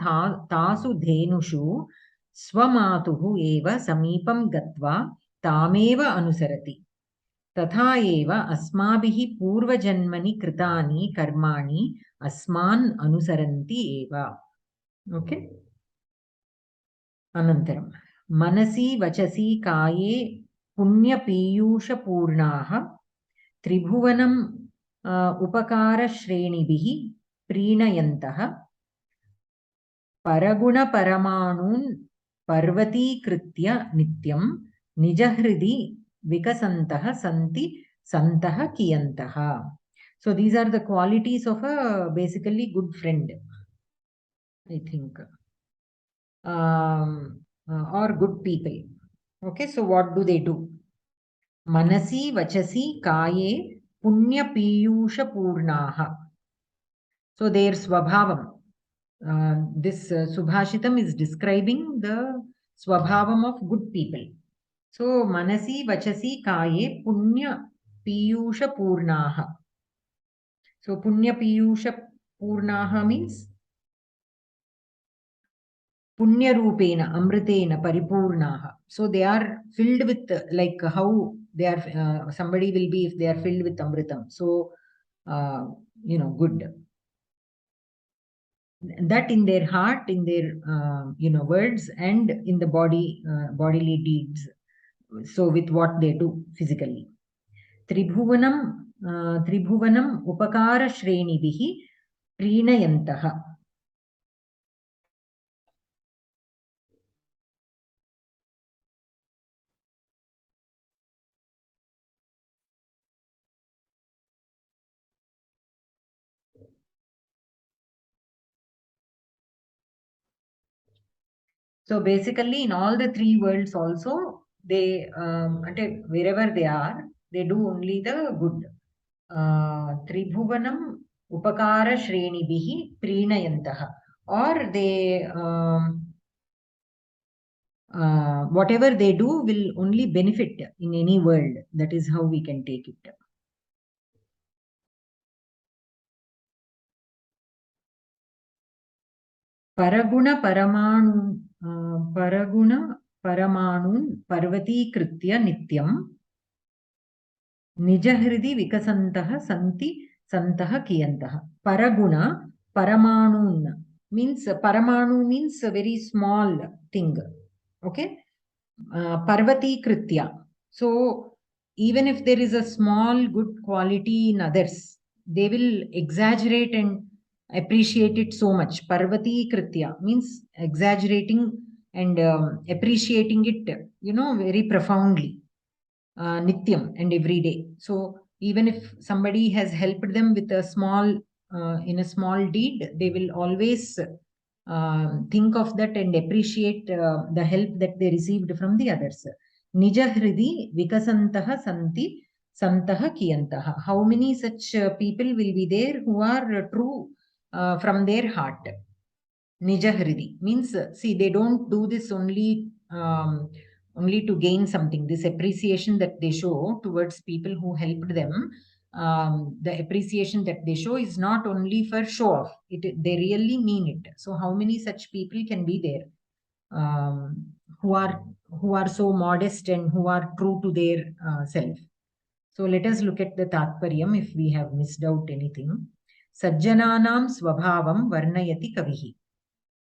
tasu dhenushu swamatuhu eva samipam gatva tameva anusarati. तथा एव अस्माभिः पूर्वजन्मनि कृतानि कर्माणि अस्मान् अनुसरन्ति एव. Okay. अनन्तरं मनसि वचसि काये पुण्यपीयूषपूर्णाः त्रिभुवनम् उपकारश्रेणिभिः प्रीणयन्तः परगुणपरमाणून् पर्वतीकृत्य नित्यं निजहृदि vikasantah santi santah kiyantaha. So these are the qualities of a basically good friend, I think, or good people. Okay, so what do they do? Manasi vachasi kaye punya piyusha purnaha. So their swabhavam. This Subhashitam is describing the swabhavam of good people. So, manasi vachasi kaye punya piyusha purnaha. So, punya piyusha purnaha means punya rupena, amritena, paripurnaha. So, they are filled with, like how they are, somebody will be if they are filled with amritam. So, good. That in their heart, in their, words and in the body, bodily deeds. So, with what they do physically. Tribhuvanam upakara shrenibihi preenayantaha. So basically in all the three worlds also, they, wherever they are, they do only the good. Tribhuvanam upakara shrenibihi preenayantaha, or they whatever they do will only benefit in any world. That is how we can take it. Paraguna paramanun parvatikritya nityam nijahridi vikasantaha santah kiyantaha. Paraguna paramanun means paramanu means a very small thing. Okay. Parvatikritya. So even if there is a small good quality in others, they will exaggerate and appreciate it so much. Parvatikritya means exaggerating and appreciating it, very profoundly, nityam, and every day. So even if somebody has helped them with a small, in a small deed, they will always think of that and appreciate the help that they received from the others. Nijahridi vikasantaha santah kiyantaha. How many such people will be there who are true from their heart? Nijahridi means, see, they don't do this only to gain something. This appreciation that they show towards people who helped them, the appreciation that they show is not only for show off. They really mean it. So how many such people can be there, who are so modest and who are true to their self? So let us look at the Tatparyam if we have missed out anything. Sajjananam svabhavam varnayati kavihi.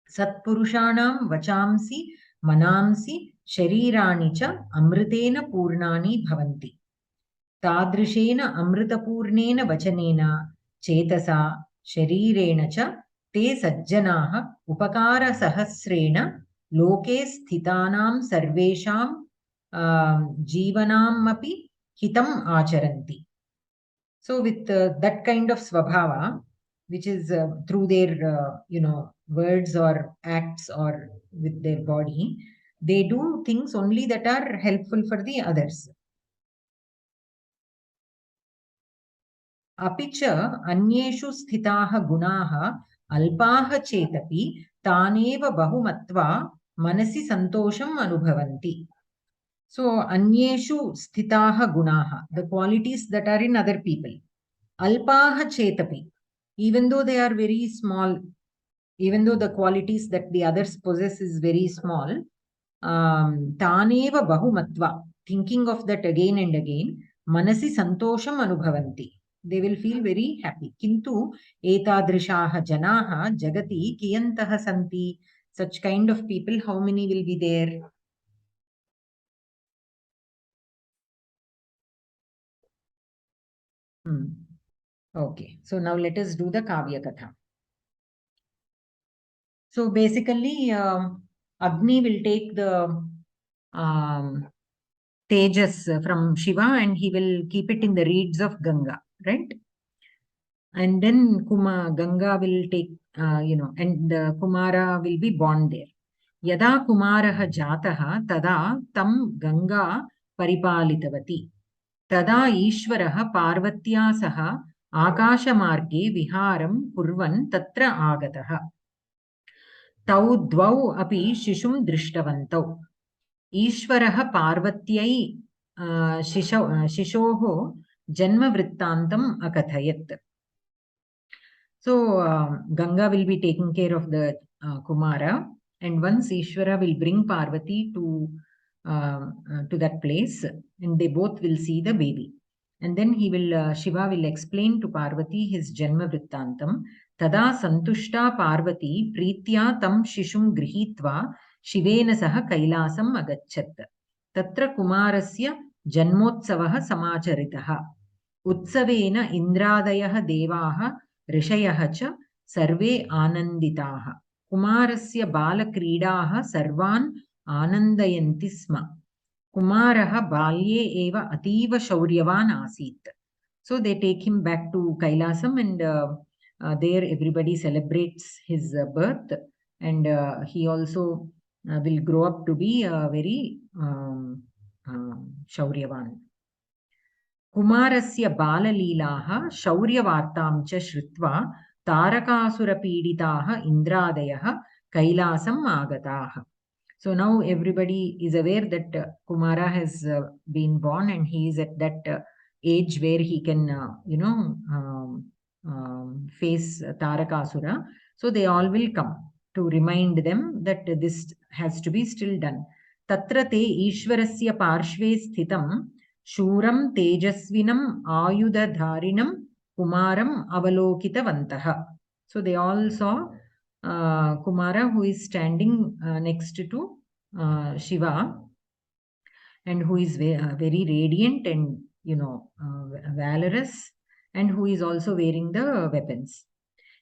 Satpurushanam vachamsi manamsi sharirani cha amritena purnani bhavanti. Tadrishena amritapurnena vachanena chetasa sharirena cha te sajjanaha upakara sahasrena loke sthitanam sarvesham jivanam api hitam acharanti. So with that kind of svabhava, which is through their words or acts or with their body, they do things only that are helpful for the others. Apicha anyeshu sthitaha gunaha alpaha chetapi taneva bahumatva manasi santosham anubhavanti. So anyeshu sthitaha gunaha, the qualities that are in other people. Alpaha chetapi, even though they are very small, even though the qualities that the others possess is very small, taneva bahumatva, thinking of that again and again, manasi santosham anubhavanti. They will feel very happy. Kintu etadrishaha janaha jagati kiyantaha santi. Such kind of people, how many will be there? Okay, so now let us do the Kavya Katha. So basically, Agni will take the Tejas from Shiva and he will keep it in the reeds of Ganga, right? And then Ganga will take, and Kumara will be born there. Yada Kumaraha Jataha tada tam Ganga paripalitavati. Tada Ishvaraha Parvatya saha Akashamarge viharam kurvan tatra agataha. Tau dvau api shishum drishtavantau. Ishvaraha Parvatyai shishoho janma vrittantam akathayat. So Ganga will be taking care of the Kumara, and once Ishvara will bring Parvati to that place, and they both will see the baby. And then Shiva will explain to Parvati his Janma Vrittantam. Tada Santushta Parvati Pritya Tam Shishum Grihitva Shivena Saha Kailasam Agachat. Tatra Kumarasya Janmotsavaha Samacharitaha. Utsavena Indradayah Devaha Rishayah cha sarve ananditaha. Kumarasya balakridaha sarvan anandayanti sma. Kumaraha balye eva ativa shauryavan asit. So they take him back to Kailasam, and there everybody celebrates his birth, and he also will grow up to be very shauryavan. कुमारस्य बाललीलाः शौर्यवार्तां च श्रुत्वा तारकासुरपीडिताः इन्द्रादयः कैलासम् आगताः. So now everybody is aware that Kumara has been born and he is at that age where he can, face Tarakasura. So they all will come to remind them that this has to be still done. Tatra te Ishwarasya parshve sthitam Shuram Tejasvinam Ayudhadharinam Kumaram Avalokitavantaha. So they all saw Kumara, who is standing next to Shiva and who is very radiant and valorous, and who is also wearing the weapons.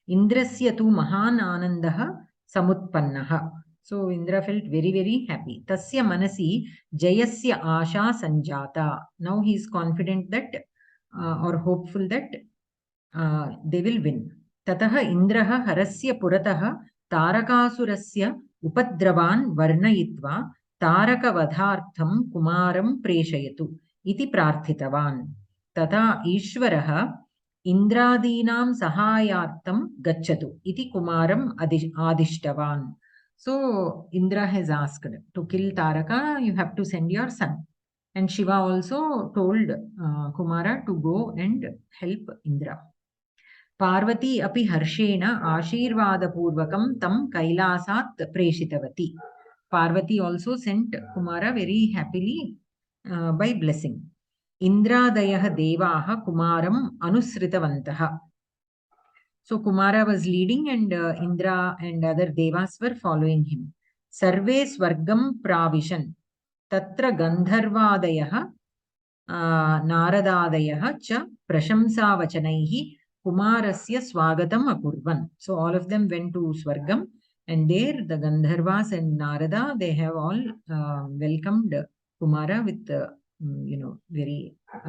Indrasya tu mahan anandaha samutpannaha. So Indra felt very, very happy. Tasya manasi jayasya asha sanjata. Now he is confident that or hopeful that they will win. Tataha Indraha harasya purataha Tarakasurasya upadravan varnayitva Tarakavadhartham Kumaram preshayatu iti prarthitavan. Tata Ishvaraha Indradinam sahayartham gacchatu iti Kumaram adishtavan. So Indra has asked, to kill Taraka, you have to send your son. And Shiva also told Kumara to go and help Indra. Parvati api harshena Ashirvadapurvakam tam Kailasat preshitavati. Parvati also sent Kumara very happily by blessing. Indradayah devaha Kumaram anusritavantaha. So Kumara was leading and Indra and other devas were following him. Sarve swargam pravishan tatra gandharvadayah naradadayah cha prashamsavachanaihi Kumarasya swagatam akurvan. So all of them went to Swargam, and there the Gandharvas and Narada, they have all welcomed Kumara with a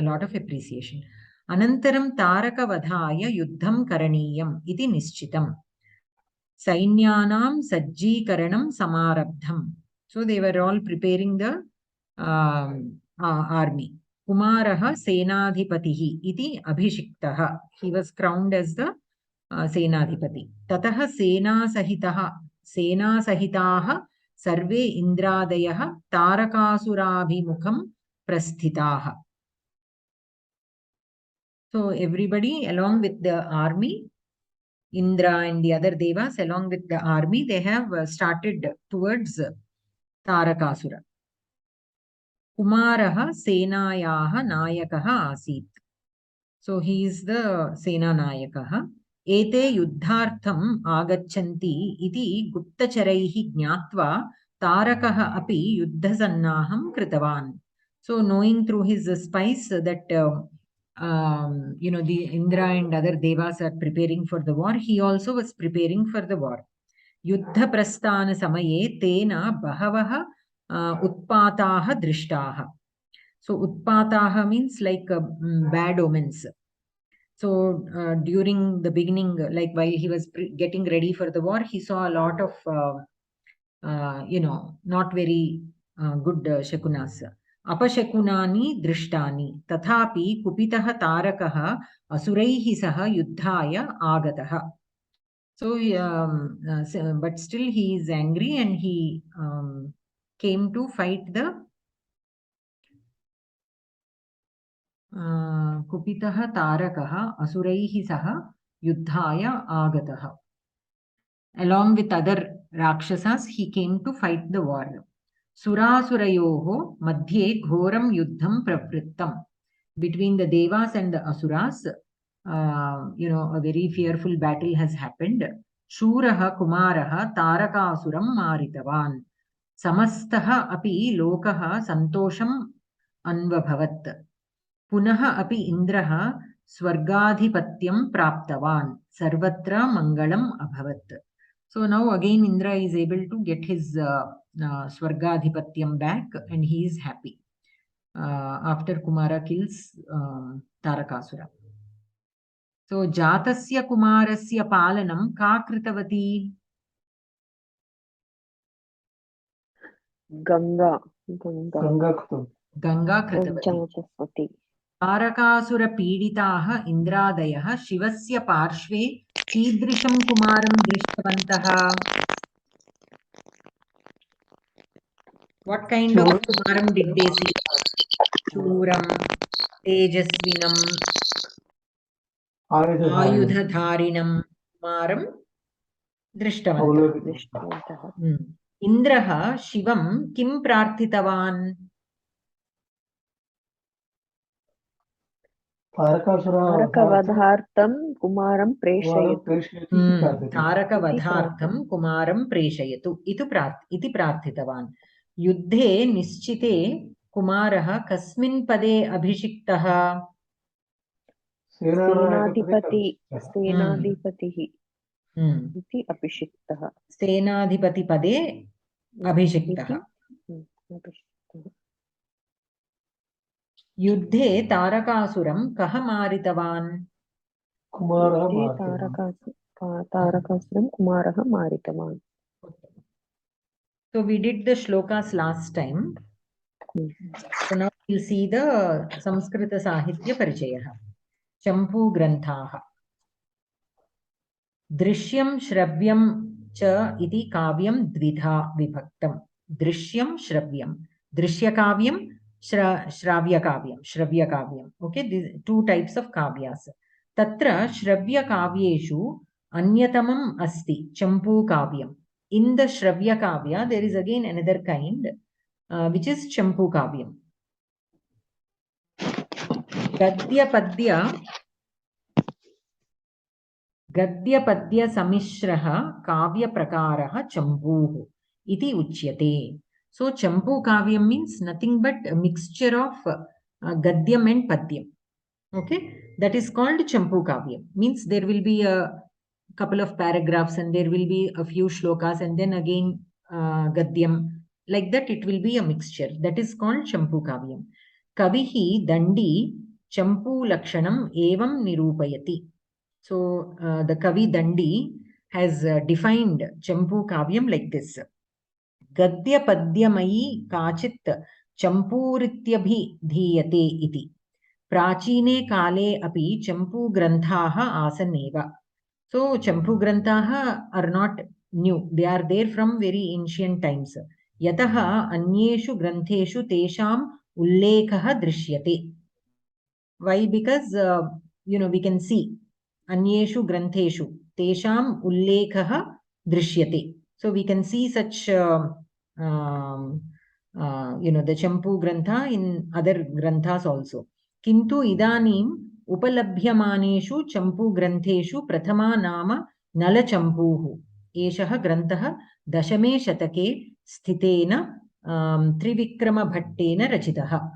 lot of appreciation. Anantaram Taraka vadhaya yuddham karaniyam iti nishchitam. Sainyanam sajjikaranam samarabdham. So they were all preparing the army. Kumaraha Senadhipatihi iti Abhishiktaha. He was crowned as the Senadhipati. Tataha Senasahitaha Sarve Indradayaha Tarakasuraabhimukham prasthitaha. So everybody along with the army, Indra and the other devas along with the army, they have started towards Tarakasura. Kumaraha Senayaha Nayakaha Asit. So he is the Sena Nayakaha. Ete yuddhartham agachanti iti guptacharaihi jnatva Tarakaha api yuddhasannaham kritavan. So knowing through his spies that the Indra and other devas are preparing for the war, he also was preparing for the war. Yuddha prasthana samaye tena bahavaha utpataha drishtaha. So utpataha means like bad omens. So during the beginning, like while he was getting ready for the war, he saw a lot of not very good shakunas. Apashakunani drishtani tathapi kupitaha tarakaha asuraihi saha yuddhaya agataha. So but still he is angry and he came to fight the Kupitaha Tarakaha Asuraihi Saha Yuddhaya Agataha. Along with other Rakshasas, he came to fight the war. Surasurayoho Madhye Ghoram Yuddham Pravrittam. Between the Devas and the Asuras, a very fearful battle has happened. Shuraha Kumaraha Tarakasuram Maritavan. Samastaha api lokaha santosham anvabhavat. Punaha api Indraha Swargadhipatyam Praptavan. Sarvatra Mangalam Abhavat. So now again Indra is able to get his Swargadhipatyam back and he is happy after Kumara kills Tarakasura. So Jatasya Kumarasya Palanam Ka Kritavati? Ganga Kritavati. Kritavati. तारकासुरपीडिताः इन्द्रादयः शिवस्य पार्श्वे कीदृशं कुमारं दृष्टवन्तः? What kind of kumaram did they see? Shuram, Tejasvinam, Ayudhadharinam kumaram drishtavantah. Indraha Shivam kim prarthitavan? तारकवधार्थं कुमारं प्रेषयतु। तारकवधार्थं कुमारं प्रेषयतु इति प्रार्थितवान्। युद्धे निश्चिते कुमारः कस्मिन् पदे अभिषिक्तः? सेनाधिपतिः इति अभिषिक्तः। सेनाधिपतिपदे अभिषिक्तः। युद्धे तारकासुरं कः मारितवान्? तारकासुरं कुमारः मारितवान्। So we did the shlokas last time. So now we'll see the Samskrita Sahitya Parichayah. Champu Granthaha. Drishyam Shravyam cha iti kavyam dvidha vibhaktam. Drishyam Shravyam. Drishya kavyam, Shravya kavyam. Okay, these two types of kavyas. Tatra Shravya kavyeshu anyatamam asti Champu kavyam. In the Shravya kavya, there is again another kind, which is Champu kavyam. Gadya padya samishraha kavya prakaraha champuhu iti uchyate. So Champu kavyam means nothing but a mixture of gadyam and padyam. Okay, that is called Champu kavyam. Means there will be a couple of paragraphs and there will be a few shlokas and then again gadyam. Like that it will be a mixture. That is called Champu kavyam. Kavihi dandi Champu lakshanam evam nirupayati. So the Kavi Dandi has defined Champu Kavyam like this. Gadya Padyamayi Kachit Champurithyabhi Dhiyate iti. Prachine Kale api Champu Granthaha asaneva. So Champu Granthaha are not new. They are there from very ancient times. Yataha Anyeshu Grantheshu Tesham Ullekhaha Drishyate. Why? Because, we can see Anyeshu Grantheshu Tesham Ullekhaha Drishyate. So we can see such, the Champu Grantha in other Granthas also. Kintu idanim upalabhyamaneshu Champu Grantheshu prathama nama Nala Champuhu. Eshaha Granthaha Dashame Shatake Sthitena Trivikrama Bhattena Rachitaha.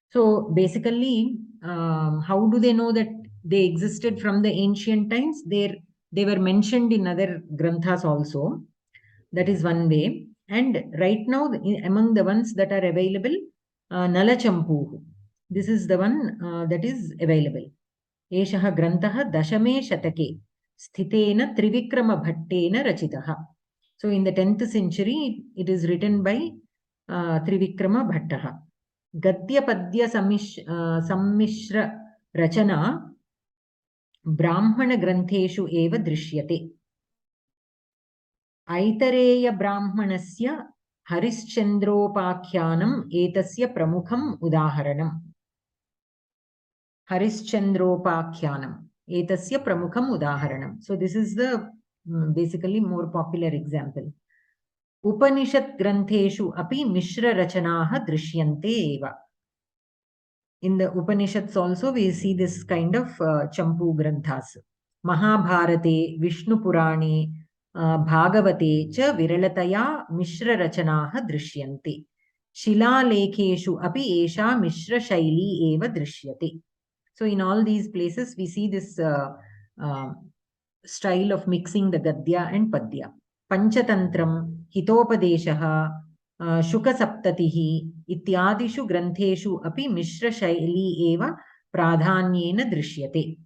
So basically, how do they know that they existed from the ancient times? They were mentioned in other granthas also. That is one way. And right now, among the ones that are available, Nala Champuhu. This is the one that is available. Eshaha Granthaha Dashame Shatake Sthitena Trivikrama Bhattena Rachitaha. So in the 10th century, it is written by Trivikrama Bhattaha. Gadya Padya Sammishra Rachana Brahmana Grantheshu eva drishyate. Aitareya Brahmanasya Harischandropakyanam etasya pramukham udaharanam. Harischandropakyanam etasya pramukham udaharanam. So this is the basically more popular example. Upanishad Grantheshu api Mishra Rachanaha drishyante eva. In the Upanishads also we see this kind of Champu Granthas. Mahabharate, Vishnu Purane, Bhagavate cha Viralataya Mishra Rachanaha drishyante. Shila Lekheshu api esha Mishra Shaili eva drishyate. So in all these places we see this style of mixing the Gadya and Padya. Panchatantram, Hitopadeshaha, Shukasaptatihi ityadishu granteshu api Mishra Shaili eva pradhanyena drishyate.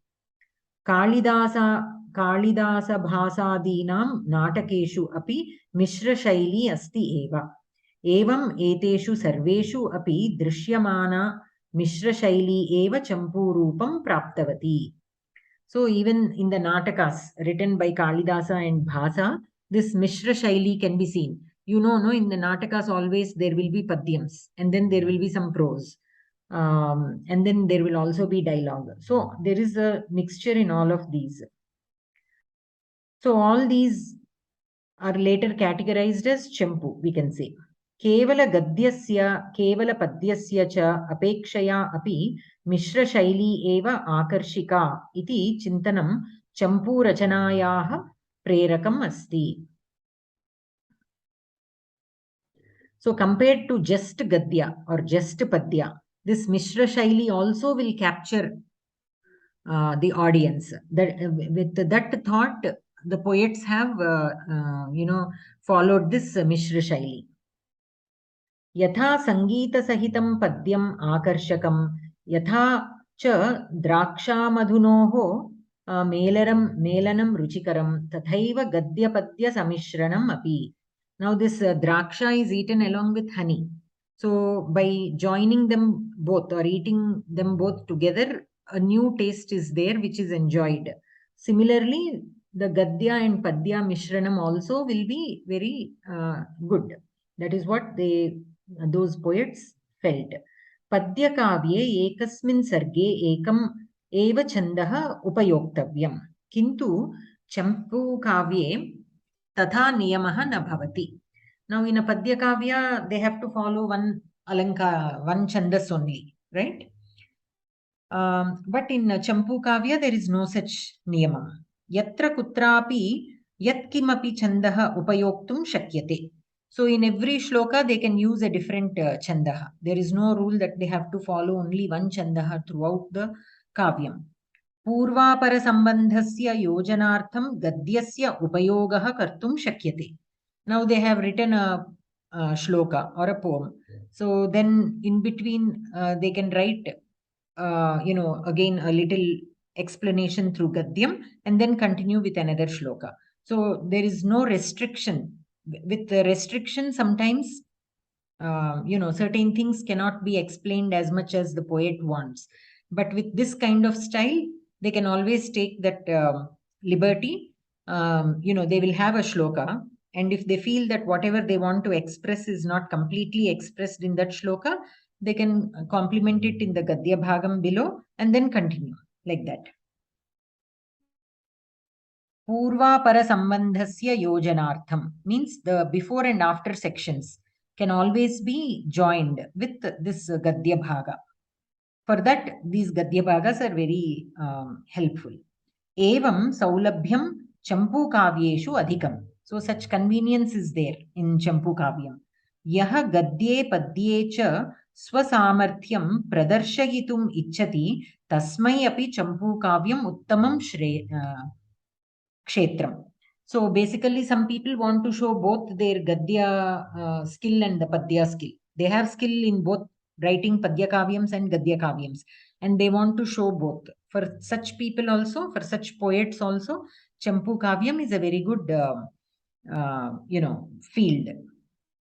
Kalidasa bhasadinam natakeshu api Mishra Shaili asti eva. Evam eteshu sarveshu api drishyamana Mishra Shaili eva Champu Rupam Praptavati. So even in the Natakas written by Kalidasa and Bhasa, this Mishra Shaili can be seen. You know, no, in the Natakas always there will be Padyams and then there will be some prose. And then there will also be dialogue. So there is a mixture in all of these. So all these are later categorized as Champu, we can say. Kevala Gadyasya, Kevala Padyasya cha Apekshaya api Mishra Shaili eva Akarshika iti Chintanam Champu Rachanayaha Prerakam asti. So compared to just Gadya or just Padya, this Mishra Shaili also will capture the audience. That with that thought, the poets have, followed this Mishra Shaili. Yatha Sangita Sahitam Padyam Akarshakam, Yatha cha Draksha Madhunoho Melanam Ruchikaram, Tathaiva Gadya Padya Samishranam api. Now this Draksha is eaten along with honey. So by joining them both or eating them both together, a new taste is there which is enjoyed. Similarly, the Gadya and Padya Mishranam also will be very good. That is what those poets felt. Padya kavye ekasmin sarge ekam eva chandaha upayoktavyam. Kintu champu kavye tatha niyamaha na bhavati. Now in a Padya kavya, they have to follow one alanka, one chandas only, right? But in Champu Kavya, there is no such niyama. Yatra kutrapi yat kimapi chandaha upayoktum shakyate. So in every shloka, they can use a different chandaha. There is no rule that they have to follow only one chandaha throughout the kavyam. Purvapara sambandhasya yojanartham gadyasya upayogaha kartum shakyate. Now they have written a shloka or a poem. So then in between, they can write again a little explanation through Gadyam and then continue with another shloka. So there is no restriction. With the restriction, sometimes, certain things cannot be explained as much as the poet wants. But with this kind of style, they can always take that liberty. They will have a shloka. And if they feel that whatever they want to express is not completely expressed in that shloka, they can complement it in the Gadya Bhagam below and then continue like that. Purva para sambandhasya yojanartham means the before and after sections can always be joined with this Gadya Bhaga. For that, these Gadya Bhagas are very helpful. Evam saulabhyam champu kavyeshu adhikam. So such convenience is there in Champu Kavyam. Yaha gadye padye cha swasamarthyam pradarshayitum ichchati tasmai api Champu Kavyam uttamam kshetram. So basically, some people want to show both their Gadya skill and the Padya skill. They have skill in both writing Padya Kavyams and Gadya Kavyams, and they want to show both. For such people also, for such poets also, Champu Kavyam is a very good field.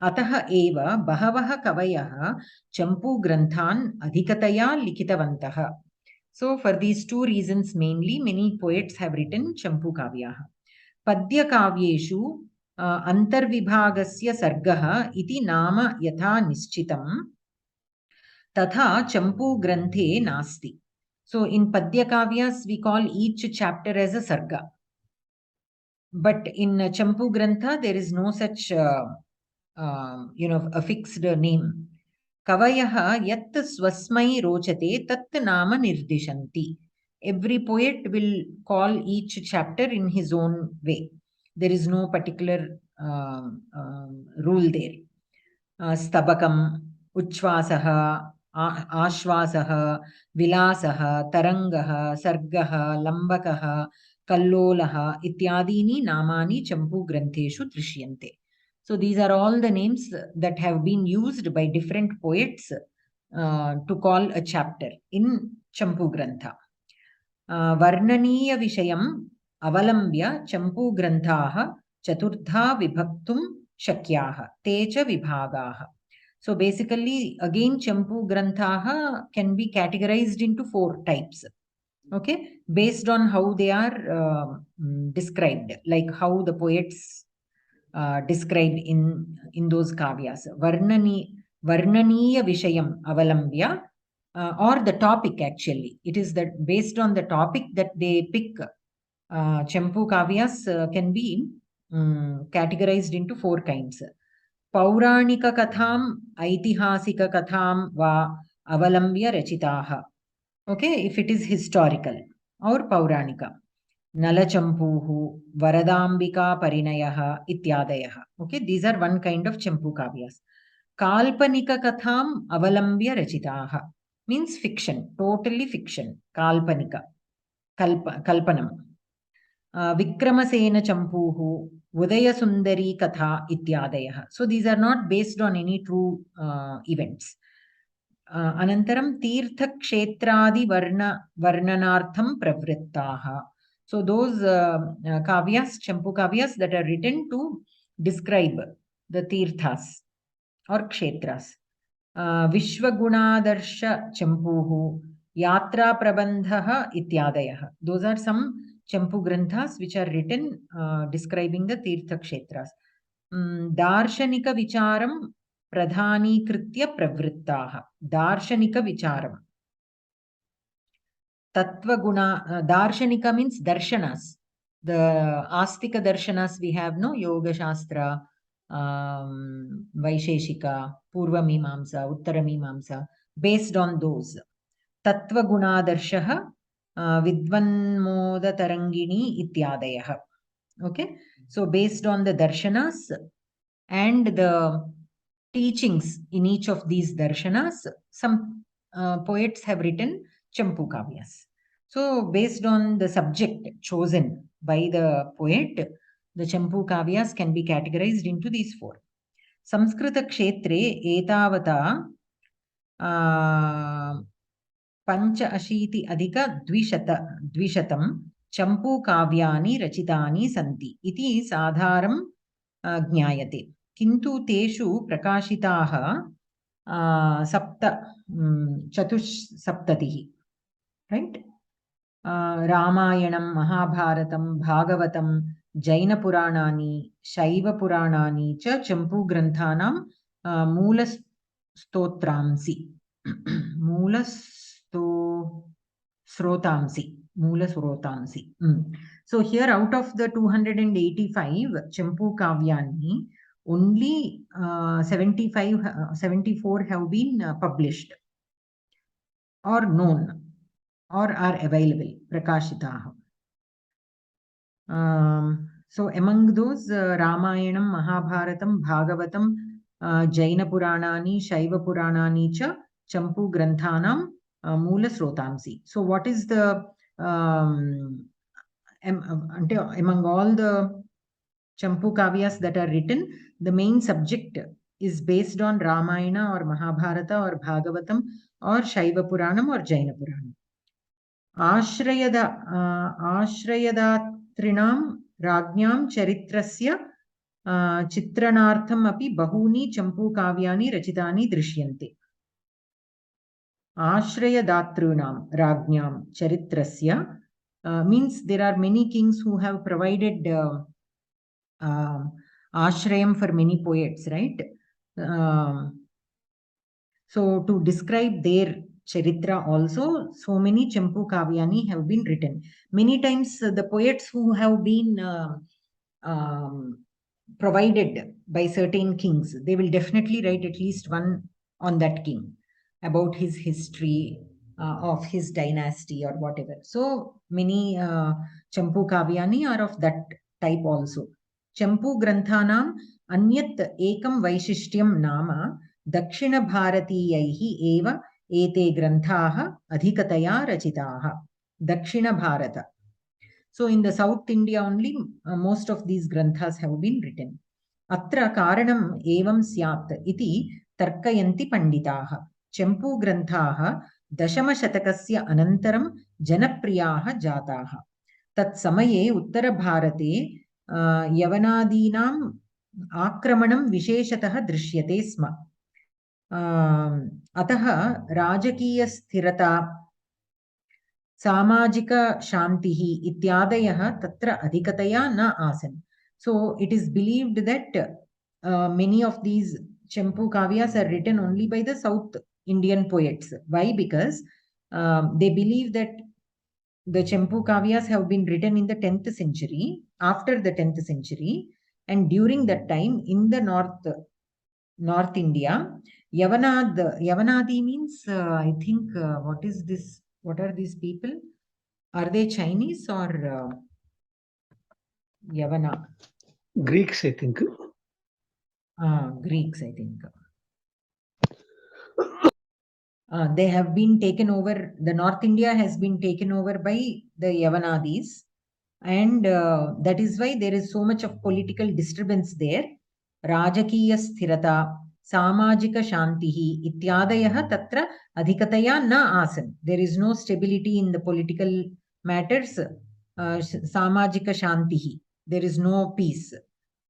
Ataha eva bahavaha kavayaha Champu granthan adhikataya likitavantaha. So for these two reasons mainly, many poets have written Champu Kavyaha. Padya Kavyeshu antarvibhagasya sargaha iti nama yatha nischitam tatha Champu granthe nasti. So in Padya Kavyas, we call each chapter as a sarga. But in Champu Grantha, there is no such, a fixed name. Kavayaha yat swasmai rochate tat nama nirdishanti. Every poet will call each chapter in his own way. There is no particular rule there. Stabakam, Uchvasaha, Ashvasaha, Vilasaha, Tarangaha, Sargaha, Lambakaha, Kallolaha, Ityadini Namani Champu Grantheshu Trishyante. So these are all the names that have been used by different poets to call a chapter in Champu Grantha. Varnaniya Vishayam Avalambya Champu Granthaha Chaturdha Vibhaktum Shakyaha Techa Vibhagaha. So basically, again, Champu Granthaha can be categorized into 4 types. Okay, based on how they are described, like how the poets described in those kavyas. Varnaniya Vishayam Avalambya, or the topic actually. It is that based on the topic that they pick. Champu kavyas can be categorized into 4 kinds. Pauranika katham, aitihasika katham va avalambya rachitaha. Okay, if it is historical or pauranika. Nalachampuhu, Varadambika Parinayaha, Ityadayaha. Okay, these are one kind of Champu kavyas. Kalpanika katham avalambya rachitaha means fiction, totally fiction. Kalpanika, kalpanam. Vikramasena Champuhu, Udaya Sundari Katha Ityadayaha. So these are not based on any true events. Anantaram Tirtha Kshetradi Varnanartham Pravrittaha. So those kavyas, Champu kavyas that are written to describe the tirthas or kshetras. Vishwagunadarsha Champuhu, Yatra Prabandhaha Ityadayaha. Those are some Champu Granthas which are written describing the Tirtha Kshetras. Darshanika Vicharam Pradhanikritya Pravrittaha. Darshanika Vicharam. Tattva Guna, Darshanika means darshanas. The Astika darshanas we have, no? Yoga Shastra, Vaisheshika, Purva Mimamsa, Uttara Mimamsa, based on those. Tattva Gunadarshaha, Vidvanmoda Tarangini Ityadayaha. Okay, so based on the darshanas and the teachings in each of these darshanas, some poets have written Champu kavyas. So based on the subject chosen by the poet, the Champu kavyas can be categorized into these 4. Samskrita kshetre etavata pancha ashiti adhika dvishatam Champu kavyani rachitani santi iti sadharam ज्ञायते. किन्तु तेषु प्रकाशिताः चतुस्सप्ततिः, right? रामायणं, महाभारतं, भागवतं, जैनपुराणानि, शैवपुराणानि च चम्पूग्रन्थानां मूलस्रोतांसि. So here out of the 285 Champu kavyani, only 74 have been published or known or are available, prakashitaha. So among those, Ramayanam, Mahabharatam, Bhagavatam, Jaina Puranani, Shaiva Puranani cha Champu Granthanam Moola Srotamsi. So what is the among all the Champu kavyas that are written, the main subject is based on Ramayana or Mahabharata or Bhagavatam or Shaiva Puranam or Jaina Puranam. Ashrayadatrinam Rajnyam Charitrasya Chitranartham api bahuni Champu kavyani rachitani drishyante. Ashrayadatrinam Rajnyam Charitrasya means there are many kings who have provided ashrayam for many poets, right? So to describe their charitra also, so many Champu kavyani have been written. Many times the poets who have been provided by certain kings, they will definitely write at least one on that king, about his history, of his dynasty or whatever. So many Champu kavyani are of that type also. Champu granthanam anyat ekam vaishishtyam nama Dakshina Bharatiyaihi eva ete granthaha adhikataya rachitaha. Dakshina Bharata. So in the South India only, most of these granthas have been written. Atra karanam evam syat iti tarkayanti panditaha. Champu granthaha dashama shatakasya anantaram janapriyaha jataha. Tat samaye uttara bharate yavanadinam akramanam visheshataha drishyate sma. अतः राजकीयस्थिरता सामाजिक शान्तिः इत्यादयः तत्र अधिकतया न आसन्. So it is believed that many of these Champu Kavyas are written only by the South Indian poets. Why? Because they believe that the Champu Kavyas have been written in the 10th century, after the 10th century, and during that time in the North India, Yavanadi means, I think, what is this? What are these people? Are they Chinese or Yavana? Greeks, I think. Greeks, I think. They have been taken over, the North India has been taken over by the Yavanadis, and that is why there is so much of political disturbance there. Rajakiya sthirata, samajika shantihi ityadayah tatra adhikataya na asan. There is no stability in the political matters. Samajika shantihi, there is no peace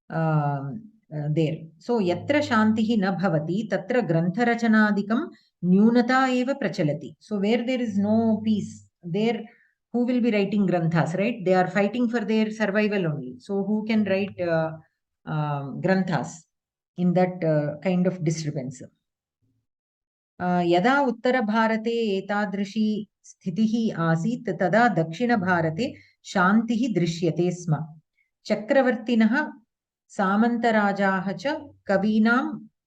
there. So yatra shantihi na bhavati tatra grantharachanadikam न्यूनता एव प्रचलति. So where there is no peace, there who will be writing granthas, right? They are fighting for their survival only. So who can write granthas in that kind of disturbance? यदा उत्तरभारते एतादृशी स्थितिः आसीत् तदा दक्षिणभारते शान्तिः दृश्यते स्म. चक्रवर्तिनः सामन्तराजाः च कवीनां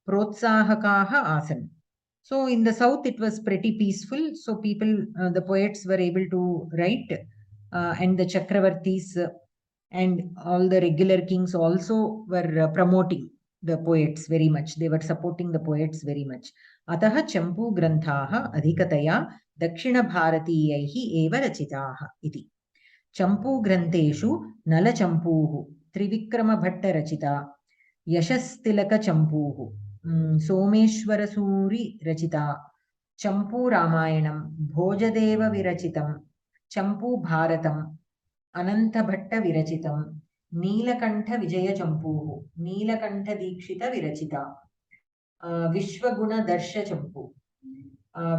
प्रोत्साहकाः आसन्. So in the south it was pretty peaceful. So people, the poets were able to write, and the Chakravartis and all the regular kings also were promoting the poets very much. They were supporting the poets very much. Ataha Champu Granthaha Adhikataya Dakshina Bharatiyaihi Eva Rachitaha iti. Champu Granteshu Nala Champuhu Trivikrama Bhatta Rachita Yashastilaka Champuhu सोमेश्वरसूरि Rachita चंपू रामायणं भोजदेव विरचितं चंपू भारतम् अनंतभट्ट विरचितं नीलकंठ विजय चंपूः नीलकंठ दीक्षित विरचिता विश्वगुणदर्श चंपू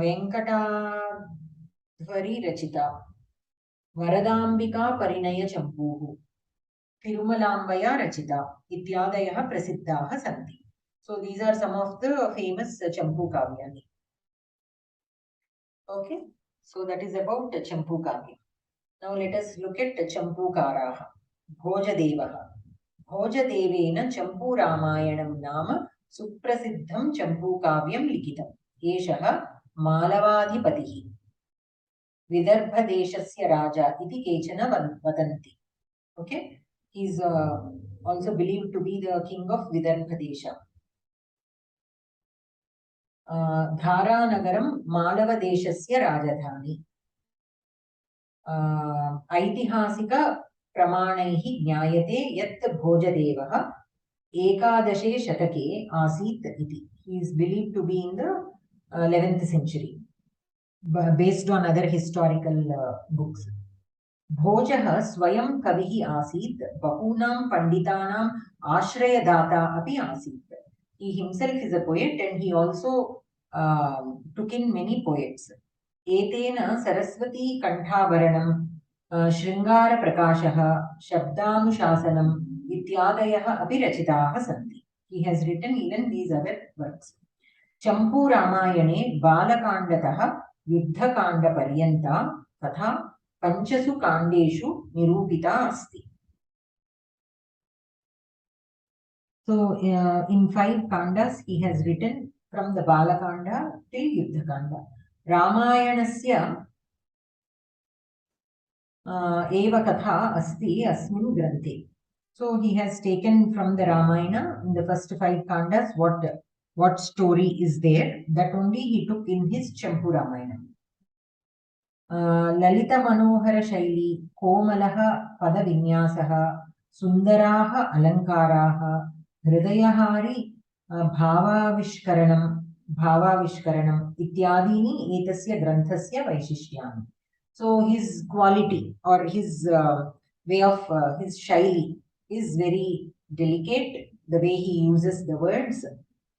वेंकटाध्वरि रचिता वरदांबिका परिणय चंपूः तिरुमलांबया रचिता इत्यादयः प्रसिद्धाः सन्ति. So these are some of the famous Champu Kavyani. Okay, so that is about Champu Kavya. Now let us look at Champu Karaha. Bhojadevaha. Bhojadevena Champu Ramayanam Nama Suprasiddham Champu Kavyam Likitam. Eshaha Malavadhipatihi. Vidarbha Deshasya Raja iti kechana vadanti. Okay, he is also believed to be the king of Vidarbha Desha. धारानगरं मालवदेशस्य राजधानी. ऐतिहासिकप्रमाणैः ज्ञायते यत् भोजदेवः 11 शतके आसीत् इति. He is believed to be in the 11th century based on other historical books. भोजः स्वयं कविः आसीत्, बहूनां पण्डितानाम् आश्रयदाता अपि आसीत्. He himself is a poet and he also took in many poets. Etena Saraswati Kanthabaranam, Shringara Prakashaha, Shabdanuशासनम इत्यादयः अपि रचिताः सन्ति. He has written even these other works. Champu Ramayane Balakandataha Yuddhakanda Paryanta Katha Panchasu Kandeshu Nirupita Asti. So in 5 kandas he has written from the Balakanda till Yuddhakanda. Ramayanasya eva katha asti asmin granthe. So he has taken from the Ramayana in the first 5 kandas what story is there, that only he took in his Champu Ramayana. Lalita Manohara Shaili, Komalaha Padavinyasaha, Sundaraha Alankaraha, Hridayahari Bhavavishkaranam ityadini etasya granthasya vaishishyani. So his quality or his way of his shaili is very delicate, the way he uses the words,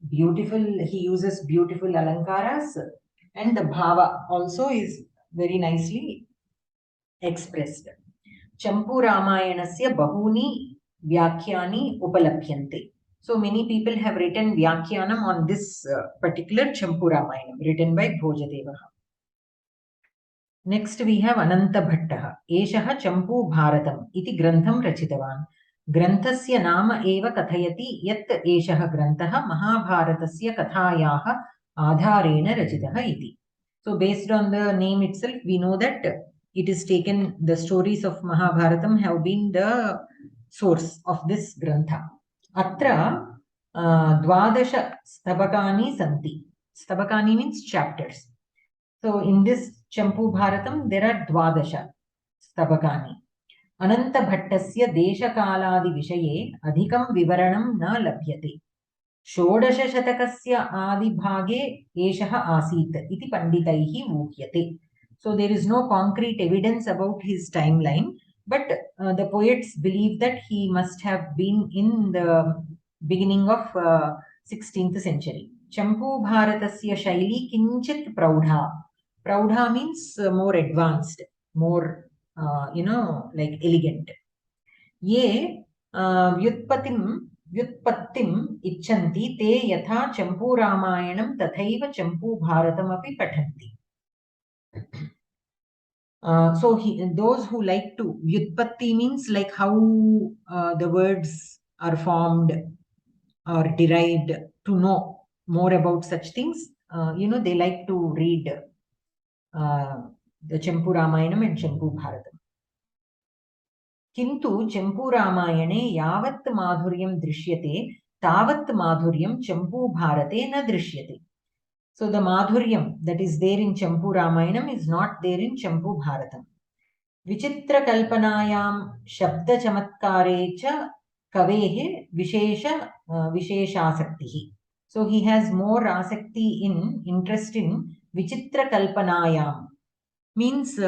beautiful, he uses beautiful alankaras, and the bhava also is very nicely expressed. Champu Ramayanasya bahuni vyakhyani upalabhyante. So many people have written vyakhyanam on this particular Champu Ramayanam, written by Bhojadevaha. Next we have Ananta Bhattaha. Eshaha Champu Bharatam iti grantham rachitavan. Granthasya nama eva kathayati yat eshaha granthaha Mahabharatasya kathayaha adharena rachitaha iti. So based on the name itself, we know that it is taken, the stories of Mahabharatam have been the source of this grantha. Atra dvadasha stabakani santi. Stabakani means chapters. So in this Champu Bharatam, there are dvadasha stabakani. Ananta Bhattasya Deshakaladi Vishaye Adhikam Vivaranam na labhyate. Shodasha Shatakasya Adi Bhage Eshaha Asit iti Panditaihi Muhyate. So there is no concrete evidence about his timeline, but the poets believe that he must have been in the beginning of 16th century. Champu Bharatasya Shaili Kinchit Praudha. Praudha means more advanced, more, like elegant. Ye vyutpattim icchanti te yatha Champu Ramayanam tathaiva Champu Bharatam api pathanti. So those who like to, vyutpatti means like how the words are formed or derived, to know more about such things. They like to read the Champu Ramayanam and Champu Bharatam. Kintu Champu Ramayane yavat madhuryam drishyate tavat madhuryam Champu Bharate na drishyate. So the madhuryam that is there in Champu Ramayanam is not there in Champu Bharatam. Vichitra kalpanayam shabda chamatkare cha kavehe visheshasaktihi. So he has more asakti in, interest in Vichitra kalpanayam, means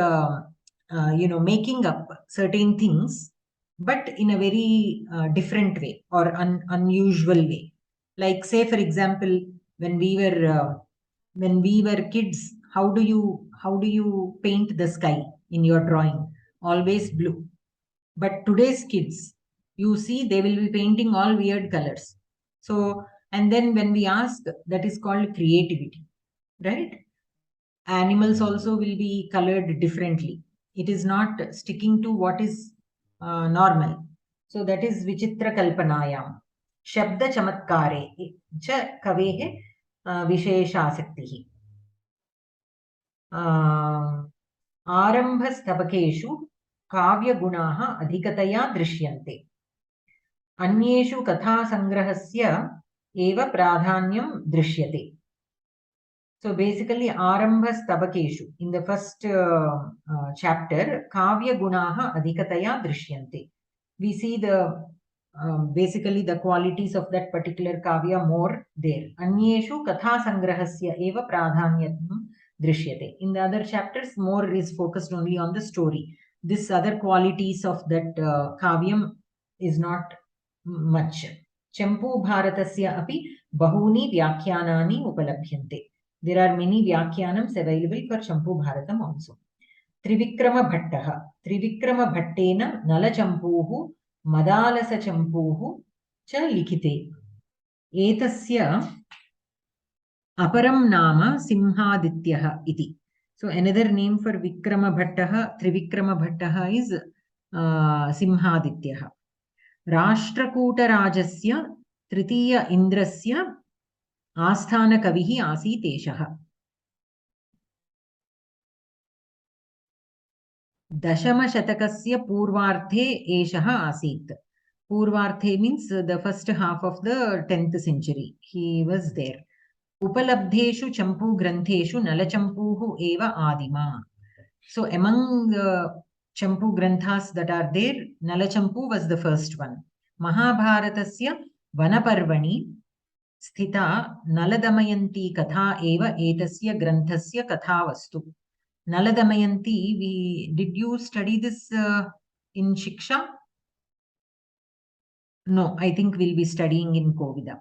making up certain things, but in a very different way or unusual way. Like, say for example, when we were kids, how do you paint the sky in your drawing? Always blue. But today's kids, you see, they will be painting all weird colors. So, and then when we ask, that is called creativity, right? Animals also will be colored differently. It is not sticking to what is normal. So that is Vichitra Kalpanayam. Shabda Chamatkare cha kavehe visheshasaktihi. Arambhastabakeshu kavya gunaha adhikataya drishyante. Anyeshu katha sangrahasya eva pradhanyam drishyate. So basically, Arambha Stabakeshu, in the first chapter, Kavya Gunaha Adhikataya Drishyante. We see basically the qualities of that particular Kavya more there. Anyeshu Katha Sangrahasya Eva Pradhanyatam Drishyate. In the other chapters, more is focused only on the story. This other qualities of that Kavyam is not much. Champu Bharatasya api bahuni vyakhyanani upalabhyante. There are many vyakhyanams available for Champu Bharatam also. Trivikrama Bhattaha. Trivikrama Bhattena Nala Champuhu Madalasa Champuhu cha likhite. Etasya aparam nama Simhadityaha iti. So another name for Vikrama Bhattaha, Trivikrama Bhattaha is Simhadityaha. Rashtrakuta Rajasya Tritiya Indrasya Asthana Kavihi Asiteshaha. Dashama Shatakasya Purvarthe Eshaha Asit. Purvarthe means the first half of the 10th century. He was there. Upalabdheshu Champu Grantheshu Nalachampuhu Eva Adima. So among Champu Granthas that are there, Nalachampu was the first one. Mahabharatasya Vanaparvani Sthita Naladamayanti Katha Eva Etasya Granthasya Katha Vastu. Naladamayanti, did you study this in Shiksha? No, I think we'll be studying in Kovida.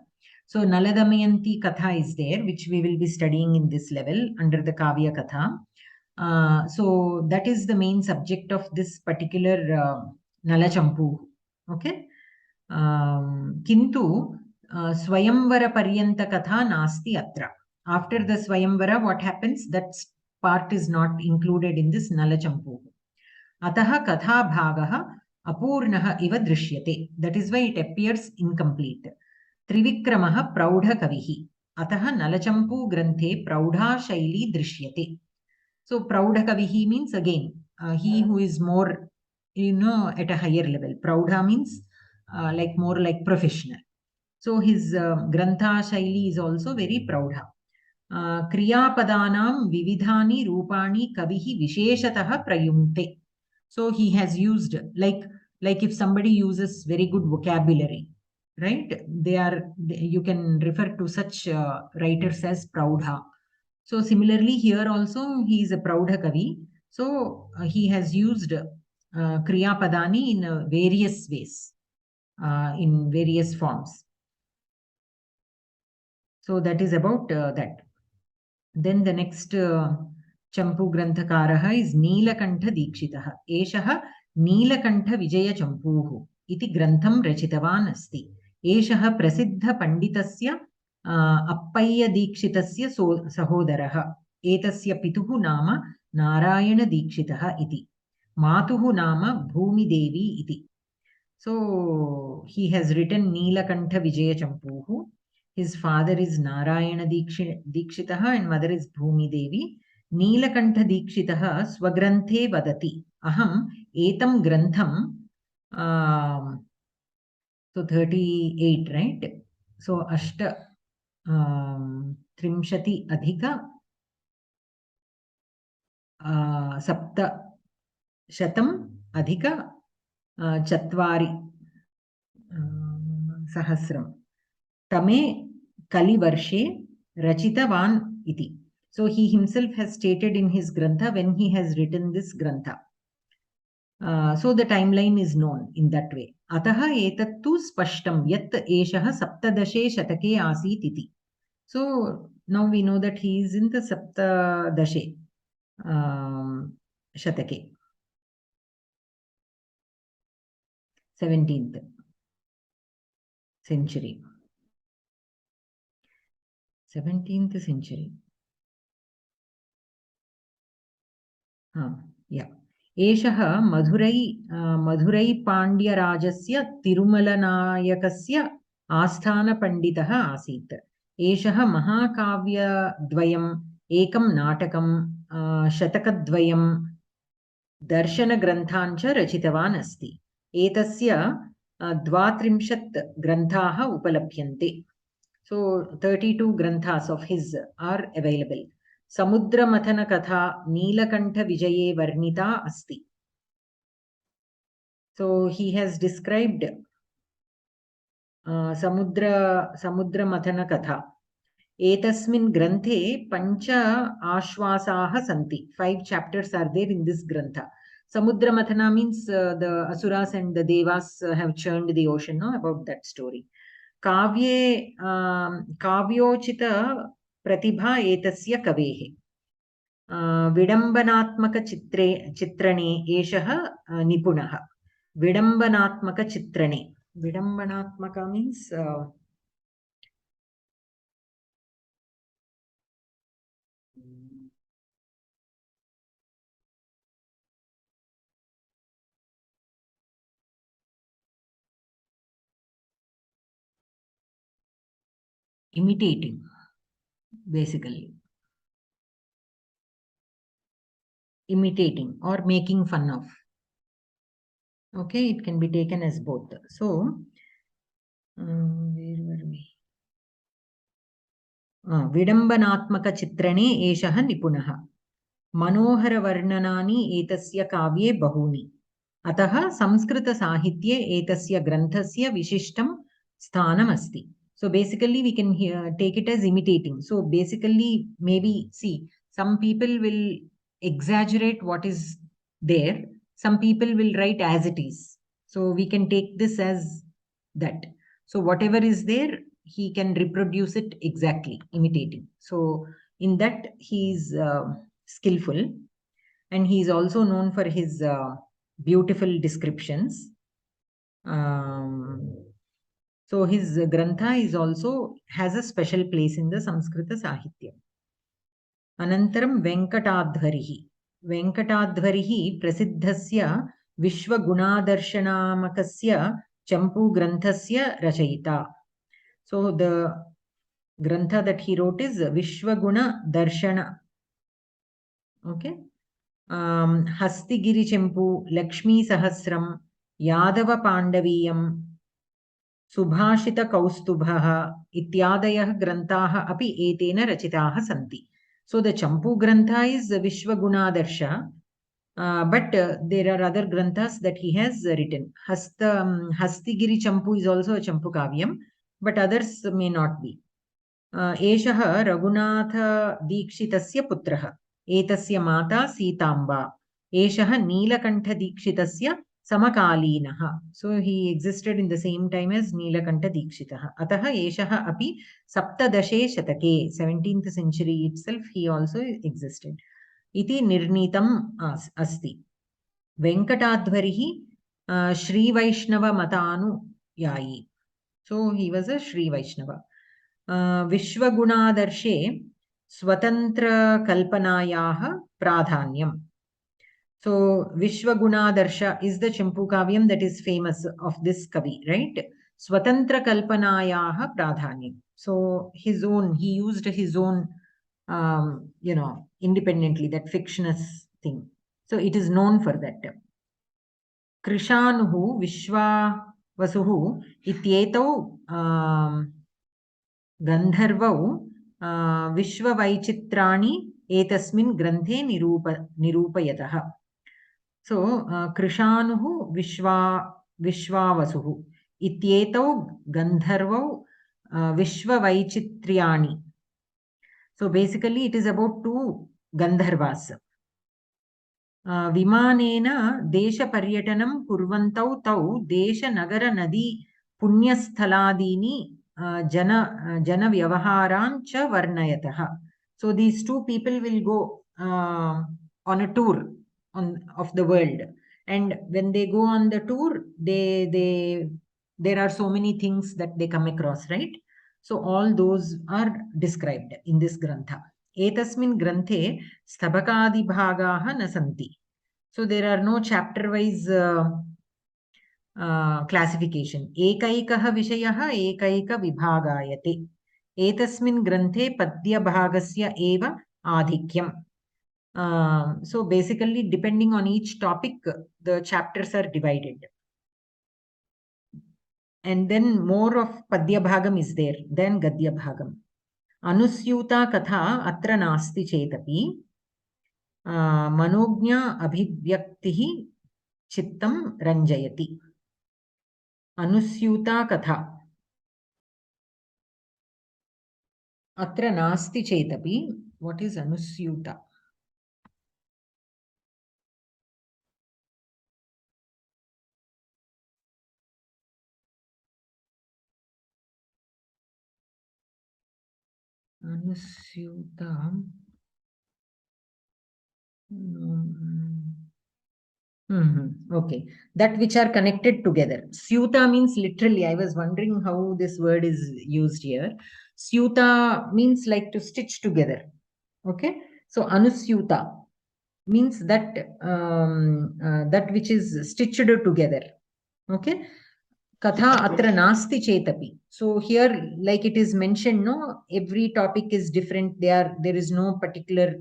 So Nala Damayanti Katha is there, which we will be studying in this level under the Kavya Katha. So that is the main subject of this particular Nala Champu. Okay. Kintu Swayamvara Paryanta Katha Nasti Atra. After the Swayamvara, what happens? That part is not included in this Nala Champu. Ataha Katha Bhagaha Apurnaha Iva Drishyate. That is why it appears incomplete. Trivikramaha Praudha Kavihi. Ataha Nalachampu Granthe Praudha Shaili Drishyate. So Praudha Kavihi means again, he who is more, at a higher level. Praudha means like more like professional. So his Grantha Shaili is also very Praudha. Kriyapadanam Vividhani Rupani Kavihi Visheshataha Prayumte. So he has used like if somebody uses very good vocabulary, right? You can refer to such writers as Praudha. So similarly here also he is a Praudha Kavi. So he has used Kriya Padani in various ways, in various forms. So that is about that. Then the next Champu Granthakaraha is Neelakantha Dikshitaha. Eshaha Neelakantha Vijaya Champuhu iti Grantham Rachitavan asti. Eshaha Prasiddha Panditasya Appayya Dikshitasya Sahodaraha. Etasya Pituhu Nama Narayana Dikshitaha iti. Matuhu Nama Bhumi Devi iti. So he has written Neelakantha Vijaya Champuhu. His father is Narayana Dikshitaha and mother is Bhumi Devi. Neelakantha Dikshitaha Swagranthe Vadati. Aham Etam Grantham. So 38, right? So Ashta Trimshati Adhika Sapta Shatam Adhika Chatvari Sahasram. Tame Kalivarshe Rachitavan iti. So he himself has stated in his Grantha when he has written this Grantha. So the timeline is known in that way. Ataha etattu spashtam yat eshaha saptadashe shatake asit iti. So now we know that he is in the saptadashe shatake. 17th century. 17th century. Yeah. Eshaha Madurai Pandyarajasya Tirumalanayakasya Asthana Panditaha Asit. Eshaha Mahakavya Dvayam Ekam Natakam Shatakadvayam Darshana Granthancha Rachitavan Asti. Etasya Dvatrimshat Granthaha Upalabhyante. So 32 Granthas of his are available. Samudra Mathana Katha Neelakantha Vijaye Varnita Asti. So he has described Samudra Mathana Katha. Etasmin Granthe Pancha Ashwasaha Santi. 5 chapters are there in this Grantha. Samudra Mathana means the Asuras and the Devas have churned the ocean, no? About that story. Kavye Kavyochita Pratibha Etasya Kavehe. Vidambanatmaka Chitrane Eshaha Nipunaha. Vidambanatmaka Chitrane. Vidambanatmaka means imitating, basically. Imitating or making fun of. Okay, it can be taken as both. So, where were we? Vidambanatmaka Chitrane Eshaha Nipunaha. Manohara Varnanani Etasya Kavye Bahuni. Ataha Samskrita Sahitye Etasya Granthasya Vishishtam Sthanam Asti. So basically we can take it as imitating. So basically maybe see, some people will exaggerate what is there. Some people will write as it is. So we can take this as that. So whatever is there, he can reproduce it exactly, imitating. So in that he is skillful, and he is also known for his beautiful descriptions. So his grantha is also has a special place in the Samskrita Sahitya. Anantaram Venkatadharihi. Venkatadharihi prasiddhasya Vishwagunadarshanamakasya Champu Granthasya Rachayita. So the grantha that he wrote is Vishwaguna Darshana. Okay. Hastigiri Champu, Lakshmi Sahasram, Yadava Pandaviyam, Subhashita Kaustubhaha, Ityadayah Grantaha Api Etena Rachitaha Santi. So the Champu Grantha is Vishwagunadarsha, but there are other granthas that he has written. Hastigiri Champu is also a Champu Kavyam, but others may not be. Eshaha Raghunatha Dikshitasya Putraha, Etasya Mata Sitamba, Eshaha Neelakantha Dikshitasya Samakalinaha. So he existed in the same time as Neelakantha Dikshitaha. Ataha Eshaha Api Saptadashe Shatake, 17th century itself he also existed. Iti Nirnitam Asti. Venkatadhvarihi Sri Vaishnava Matanu Yayi. So he was a Sri Vaishnava. Vishwagunadarshe Swatantra Kalpanayaha Pradhanyam. So Vishwagunadarsha is the Champu Kavyam that is famous of this Kavi, right? Swatantra Kalpanayaha Pradhanyam. So his own, he used his own, independently, that fictitious thing. So it is known for that. Krishanuhu Vishwavasuhu Ityetau Gandharvau Vishwavaichitrani Etasmin Granthe Nirupayataha. So Krishanuhu Vishwavasuhu Ityetau Gandharvau Vishwavaichitriani. So basically it is about two Gandharvas. Vimanena Desha Paryatanam Kurvantau Tau Desha Nagara Nadi Punyasthaladini Jana Vyavaharan Cha Varnayataha. So these two people will go on a tour of the world, and when they go on the tour, there are so many things that they come across, right? So all those are described in this grantha. Etasmin granthe stabhakadi bhagaha nasanti. So there are no chapter-wise classification. Ekaikaha vishayaha ekaika vibhagayate. Etasmin granthe padya bhagasya eva adhikyam. So basically, depending on each topic, the chapters are divided. And then more of Padya Bhagam is there than Gadya Bhagam. Anusyuta Katha Atra Nasti Chetapi Manognya Abhivyaktihi Chittam Ranjayati. Anusyuta Katha Atra Nasti Chetapi. What is Anusyuta? Anusyuta. Okay, that which are connected together. Syuta means literally, I was wondering how this word is used here. Syuta means like to stitch together. Okay, so Anusyuta means that that which is stitched together. Okay, Katha atra nasti chetapi. So here, like it is mentioned, no, every topic is different. There is no particular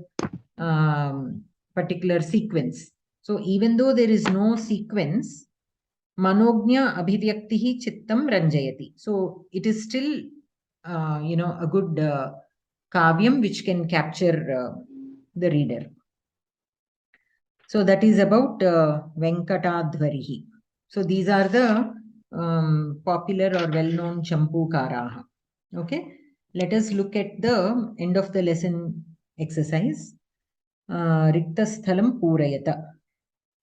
sequence. So even though there is no sequence, Manognya Abhivyaktihi Chittam Ranjayati. So it is still, a good kavyam which can capture the reader. So that is about Venkatadhvarihi. So these are the popular or well-known Champu Karaha. Okay, let us look at the end of the lesson exercise. Riktasthalam Purayata.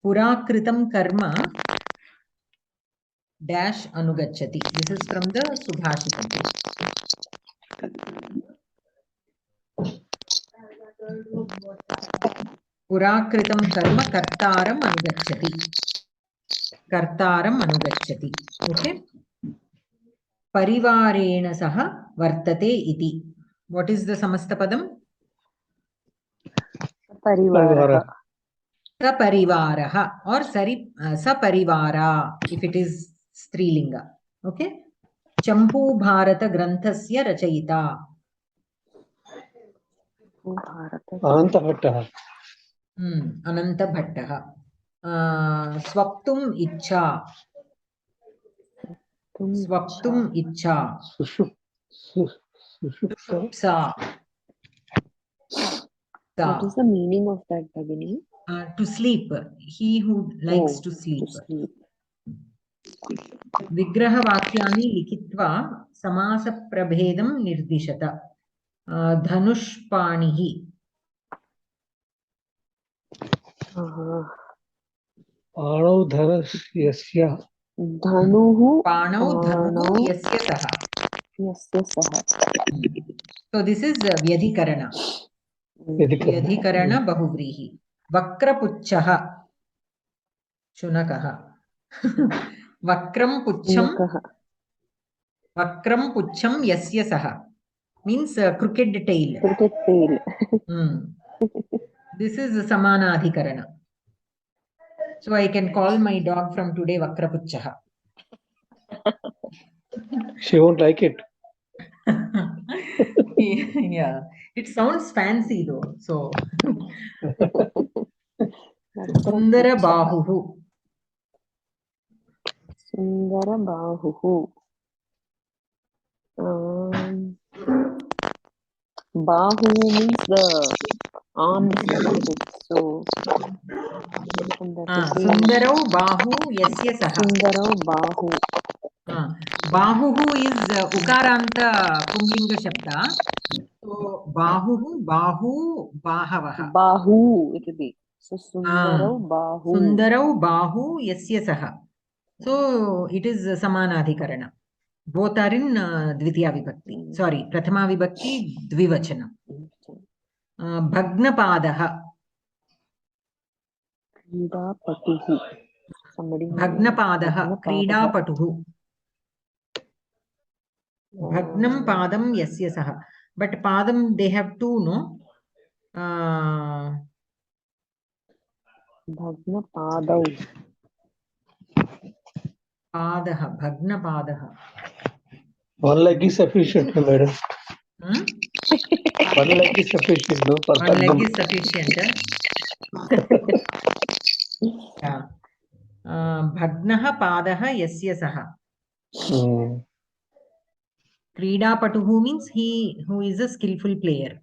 Purakritam karma dash anugacchati. This is from the Subhashitam. Purakritam karma kartaram anugacchati. Kartaram anugacchati. Okay. Parivarena saha vartate iti. What is the samastapadam? Parivaraha. Saparivaraha or saparivara if it is strilinga. Okay. Champu Bharata Granthasya Rachayita. Ananta Bhattaha. Ananta Bhattaha. Swaptum Icha. Swaptum Icha. Sushupsa. What is the meaning of that, Bhagini? To sleep. He who likes to sleep. Vigraha Vakyani Likitva Samasa Prabhedam Nirdishata. Dhanushpanihi. Panau Dhanasya. Dhanuhu. Panau Yasya Saha. Yasya Saha. So this is Vyadhikarana. Vyadhikarana Bahuvrihi. Vakrapuchchaha. Shunakaha. Vakram Puchcham. Vakram Puchcham Yasya Saha. Means crooked tail. Crooked tail. This is Samanadhikarana. So I can call my dog from today Vakrapuchchaha. She won't like it. Yeah, it sounds fancy though. So Sundara Bahuhu. Sundara Bahuhu. Bahu means the arms. So Sundarau Bahu Yasya Saha. Sundarau Bahu. Bahuhu is Ukaranta Pumlinga Shabda. So Bahuhu, Bahu, Bahavaha. Bahu it will be. So Sundarau Bahu. Sundarau Bahu Yasya Saha. So it is Samanadhikarana. Both are in Dvitiya Vibhakti. Sorry, Prathama Vibhakti Dvivachana. Bhagnapadaha. Kridapatuhu. Bhagnapadaha. Kridapatuhu. Bhagnam Padam Yasya Saha. But Padam they have two, no? Bhagna Padau. Padaha. Bhagna Padaha. One leg is sufficient, madam. One leg is sufficient, no? One leg is sufficient. Yeah. Bhagnaha Padaha Yasya Saha. Kridapatuhu means he who is a skillful player.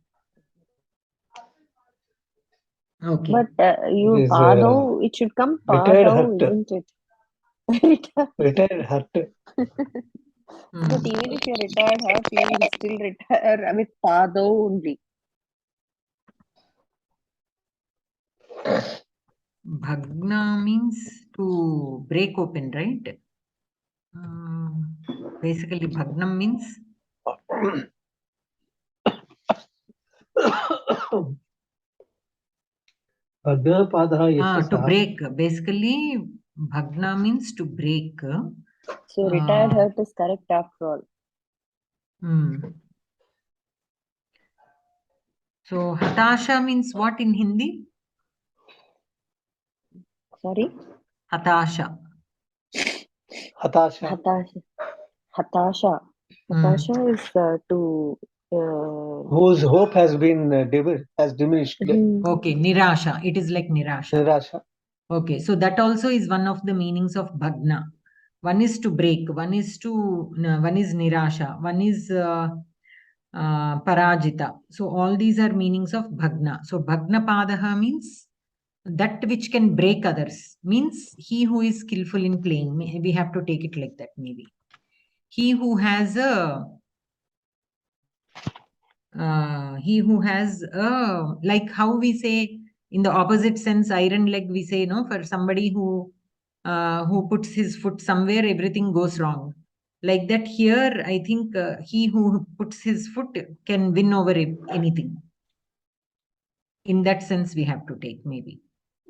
Okay. But you Padau, it should come Padau, isn't it? Retired hurt. But even if you're retired hurt, you will still retire with Padau only. Bhagna means to break open, right? Basically, Bhagnam means to break. Basically, Bhagna means to break. So retired hurt is correct after all. So Hatasha means what in Hindi? Sorry? Hatasha. Hatasha. Hatasha. Hatasha is to whose hope has been diminished. Okay, Nirasha. It is like Nirasha. Nirasha. Okay, so that also is one of the meanings of Bhagna. One is to break, one is Nirasha, one is Parajita. So all these are meanings of Bhagna. So Bhagna Padaha means that which can break others, means he who is skillful in playing. We have to take it like that maybe. He who has a like how we say in the opposite sense iron leg, we say, no, for somebody who who puts his foot somewhere, everything goes wrong. Like that here, I think he who puts his foot can win over anything. In that sense, we have to take maybe.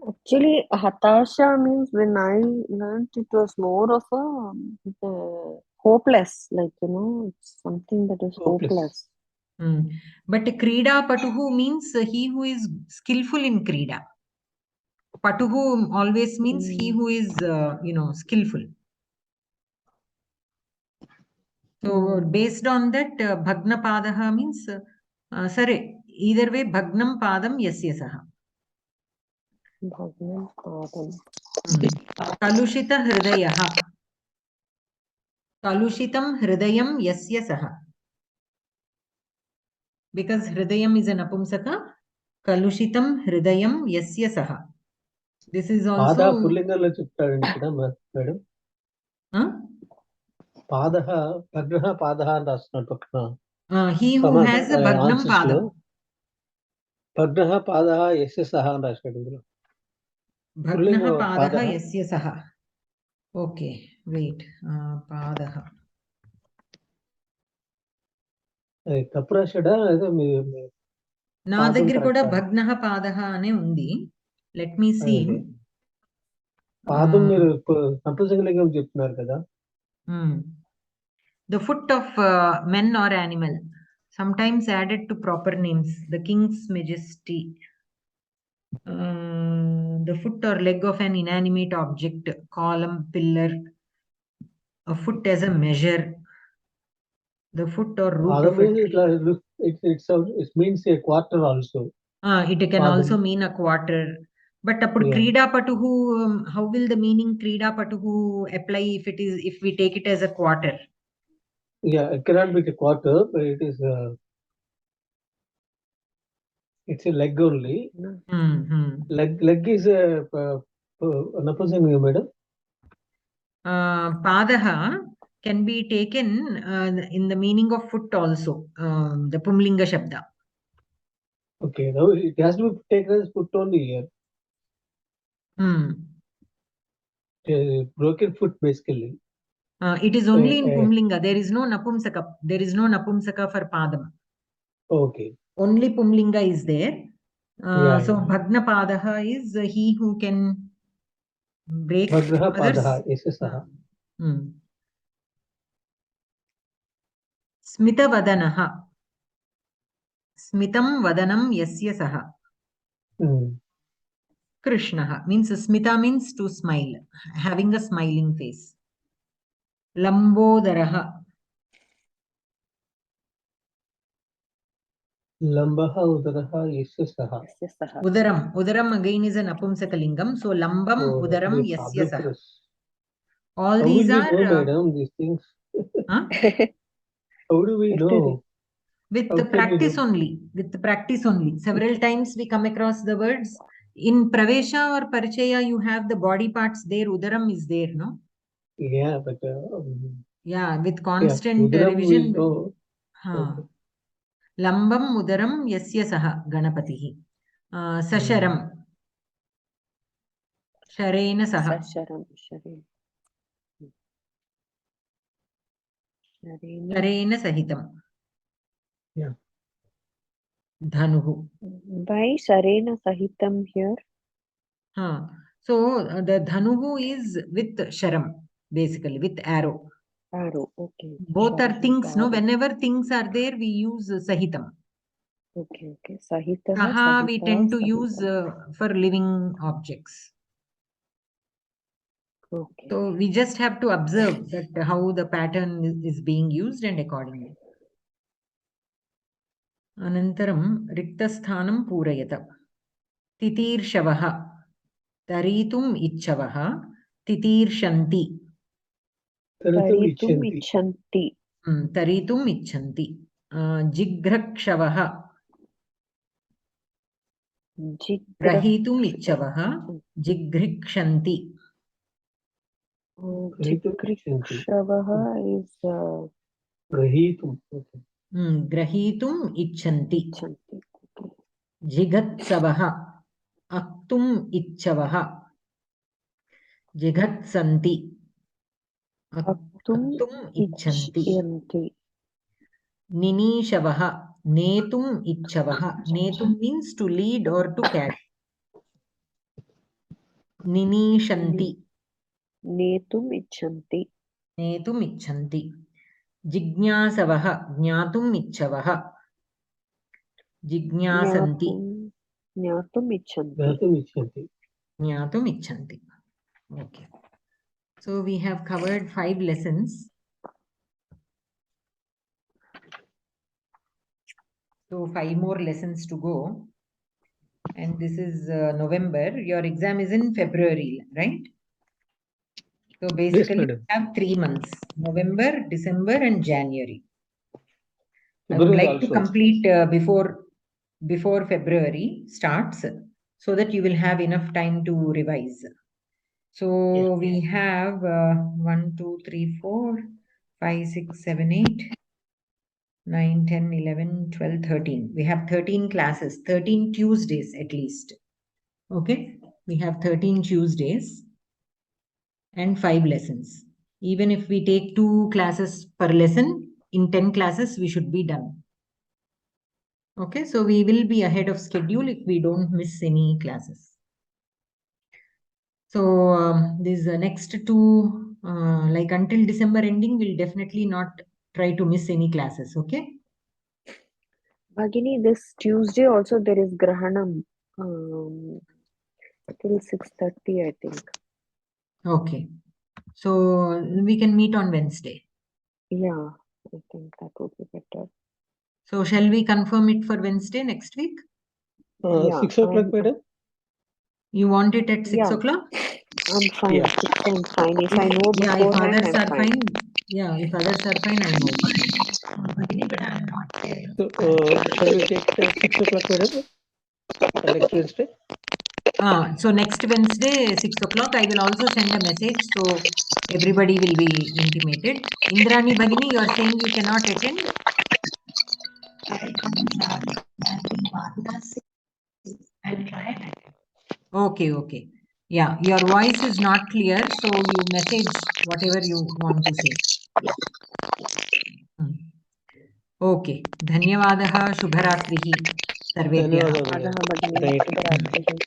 Actually, hatasha means when I learned it was more of a hopeless, like, it's something that is hopeless. But Krida Patuhu means he who is skillful in Krida. Patuhu always means he who is, skillful. So based on that, Bhagna Padaha means, sorry, either way, Bhagnam Padam Yasya Saha. Bhagnam Padam. Kalushita Hridayaha. Kalushitam Hridayam Yasya Saha. Because Hridayam is an Apumsaka, Kalushitam Hridayam Yasya Saha. This is also. Pada Pullinga chuptadu madam. Padaha, Bhagraha Padaha and Asna. He who has a Bhagnam Padam. Bhagraha Padaha Yasya Saha and Asna. Bhagnaha Padaha Yasya Saha. Okay, wait. Padaha. నా దగ్గర కూడా భగ్నః పాదః అనే ఉంది. Let me see. పాదం మీరు సంపూర్ణంగా చెప్తున్నారు కదా. The foot of men or animal, sometimes added to proper names. The king's majesty. The foot or leg of an inanimate object, column, pillar. A foot as a measure. The foot or root of a tree. It means a quarter also. It can also mean a quarter. But Krida Patuhu, how will the meaning Krida Patuhu apply if we take it as a quarter? Yeah, it cannot be a quarter, but it is it's a leg only. Leg is an opposing, madam. Padaha can be taken in the meaning of foot also, the Pumlinga Shabda. Okay, now it has to be taken as foot only here. A broken foot basically. It is only in Pumlinga. There is no Napumsaka. There is no Napumsaka for Padam. Okay. Only Pumlinga is there. So Bhagna Padaha is he who can break Bhagraha others. Padaha Yasya Saha. Smita Vadanaha. Smitam Vadanam Yasya Saha. Krishnaha means Smita means to smile, having a smiling face. Lambodaraha. Lambaha Udaraha Yasya Saha. Udaram again is an Apumsakalingam. So Lambam Udaram Yasya Saha. All how these will are. We know, madam, these things? How do we know? With the practice only. With the practice only. Several times we come across the words. In Pravesha or Parichaya, you have the body parts there. Udaram is there, no? Yeah, but yeah, with constant revision. Okay. Lambam Udaram Yasya Saha Ganapatihi. Sasharam. Sharena Saha. Sharena Sahitam. Yeah. Dhanuhu. Why Sharena Sahitam here? So the Dhanuhu is with Sharam, basically, with arrow. Arrow, okay. Both are things, no? Whenever things are there, we use Sahitam. Okay. Sahita. Saha we tend to use for living objects. Okay. So we just have to observe that how the pattern is being used and accordingly. Anantaram Riktasthanam Purayata. Titirshavaha. Taritum Ichchavaha. Titirshanti. Taritum Icchanti. Taritum Icchanti. Jighrakshavaha. Grahitum Ichchavaha. Jighrikshanti. Jighrikshavah is Grahitum. Grahitum Icchanti. Jigatsavaha. Aktum Ichchavaha. Jigatsanti. Attum ichanti. Ninishavaha. Netum ichavaha. Netum means to lead or to carry. Ninishanti. Netum ichanti. Netum ichanti. Jignasavaha. Jnatum ichavaha. Jignasanti. Jnatum ichanti. Jnatum ichanti. Okay. So we have covered 5 lessons. So 5 more lessons to go. And this is November. Your exam is in February, right? So basically, Yes, you have 3 months, November, December, and January. I would February like to also. complete before February starts, so that you will have enough time to revise. So we have 1, 2, 3, 4, 5, 6, 7, 8, 9, 10, 11, 12, 13. We have 13 classes, 13 Tuesdays at least. Okay, we have 13 Tuesdays and 5 lessons. Even if we take 2 classes per lesson, in 10 classes, we should be done. Okay, so we will be ahead of schedule if we don't miss any classes. So these next 2, like until December ending, we'll definitely not try to miss any classes. Okay. Bhagini, this Tuesday also there is Grahanam till 6:30, I think. Okay. So we can meet on Wednesday. Yeah, I think that would be better. So shall we confirm it for Wednesday next week? 6 o'clock, madam? You want it at 6 o'clock? I'm fine. Yeah. 6 I'm fine. If I know Yeah, if beforehand, others I'm are fine. Yeah, if others are fine, I'm also fine. So, shall we take 6 o'clock, madam? Next Wednesday? So next Wednesday, 6 o'clock, I will also send a message, so everybody will be intimated. Indrani Bhagini, you are saying you cannot attend? I'll try. Okay, okay. Yeah, your voice is not clear, so you message whatever you want to say. Okay. Dhanyavadaha, Shubharatrihi, Sarvebhyah. fine.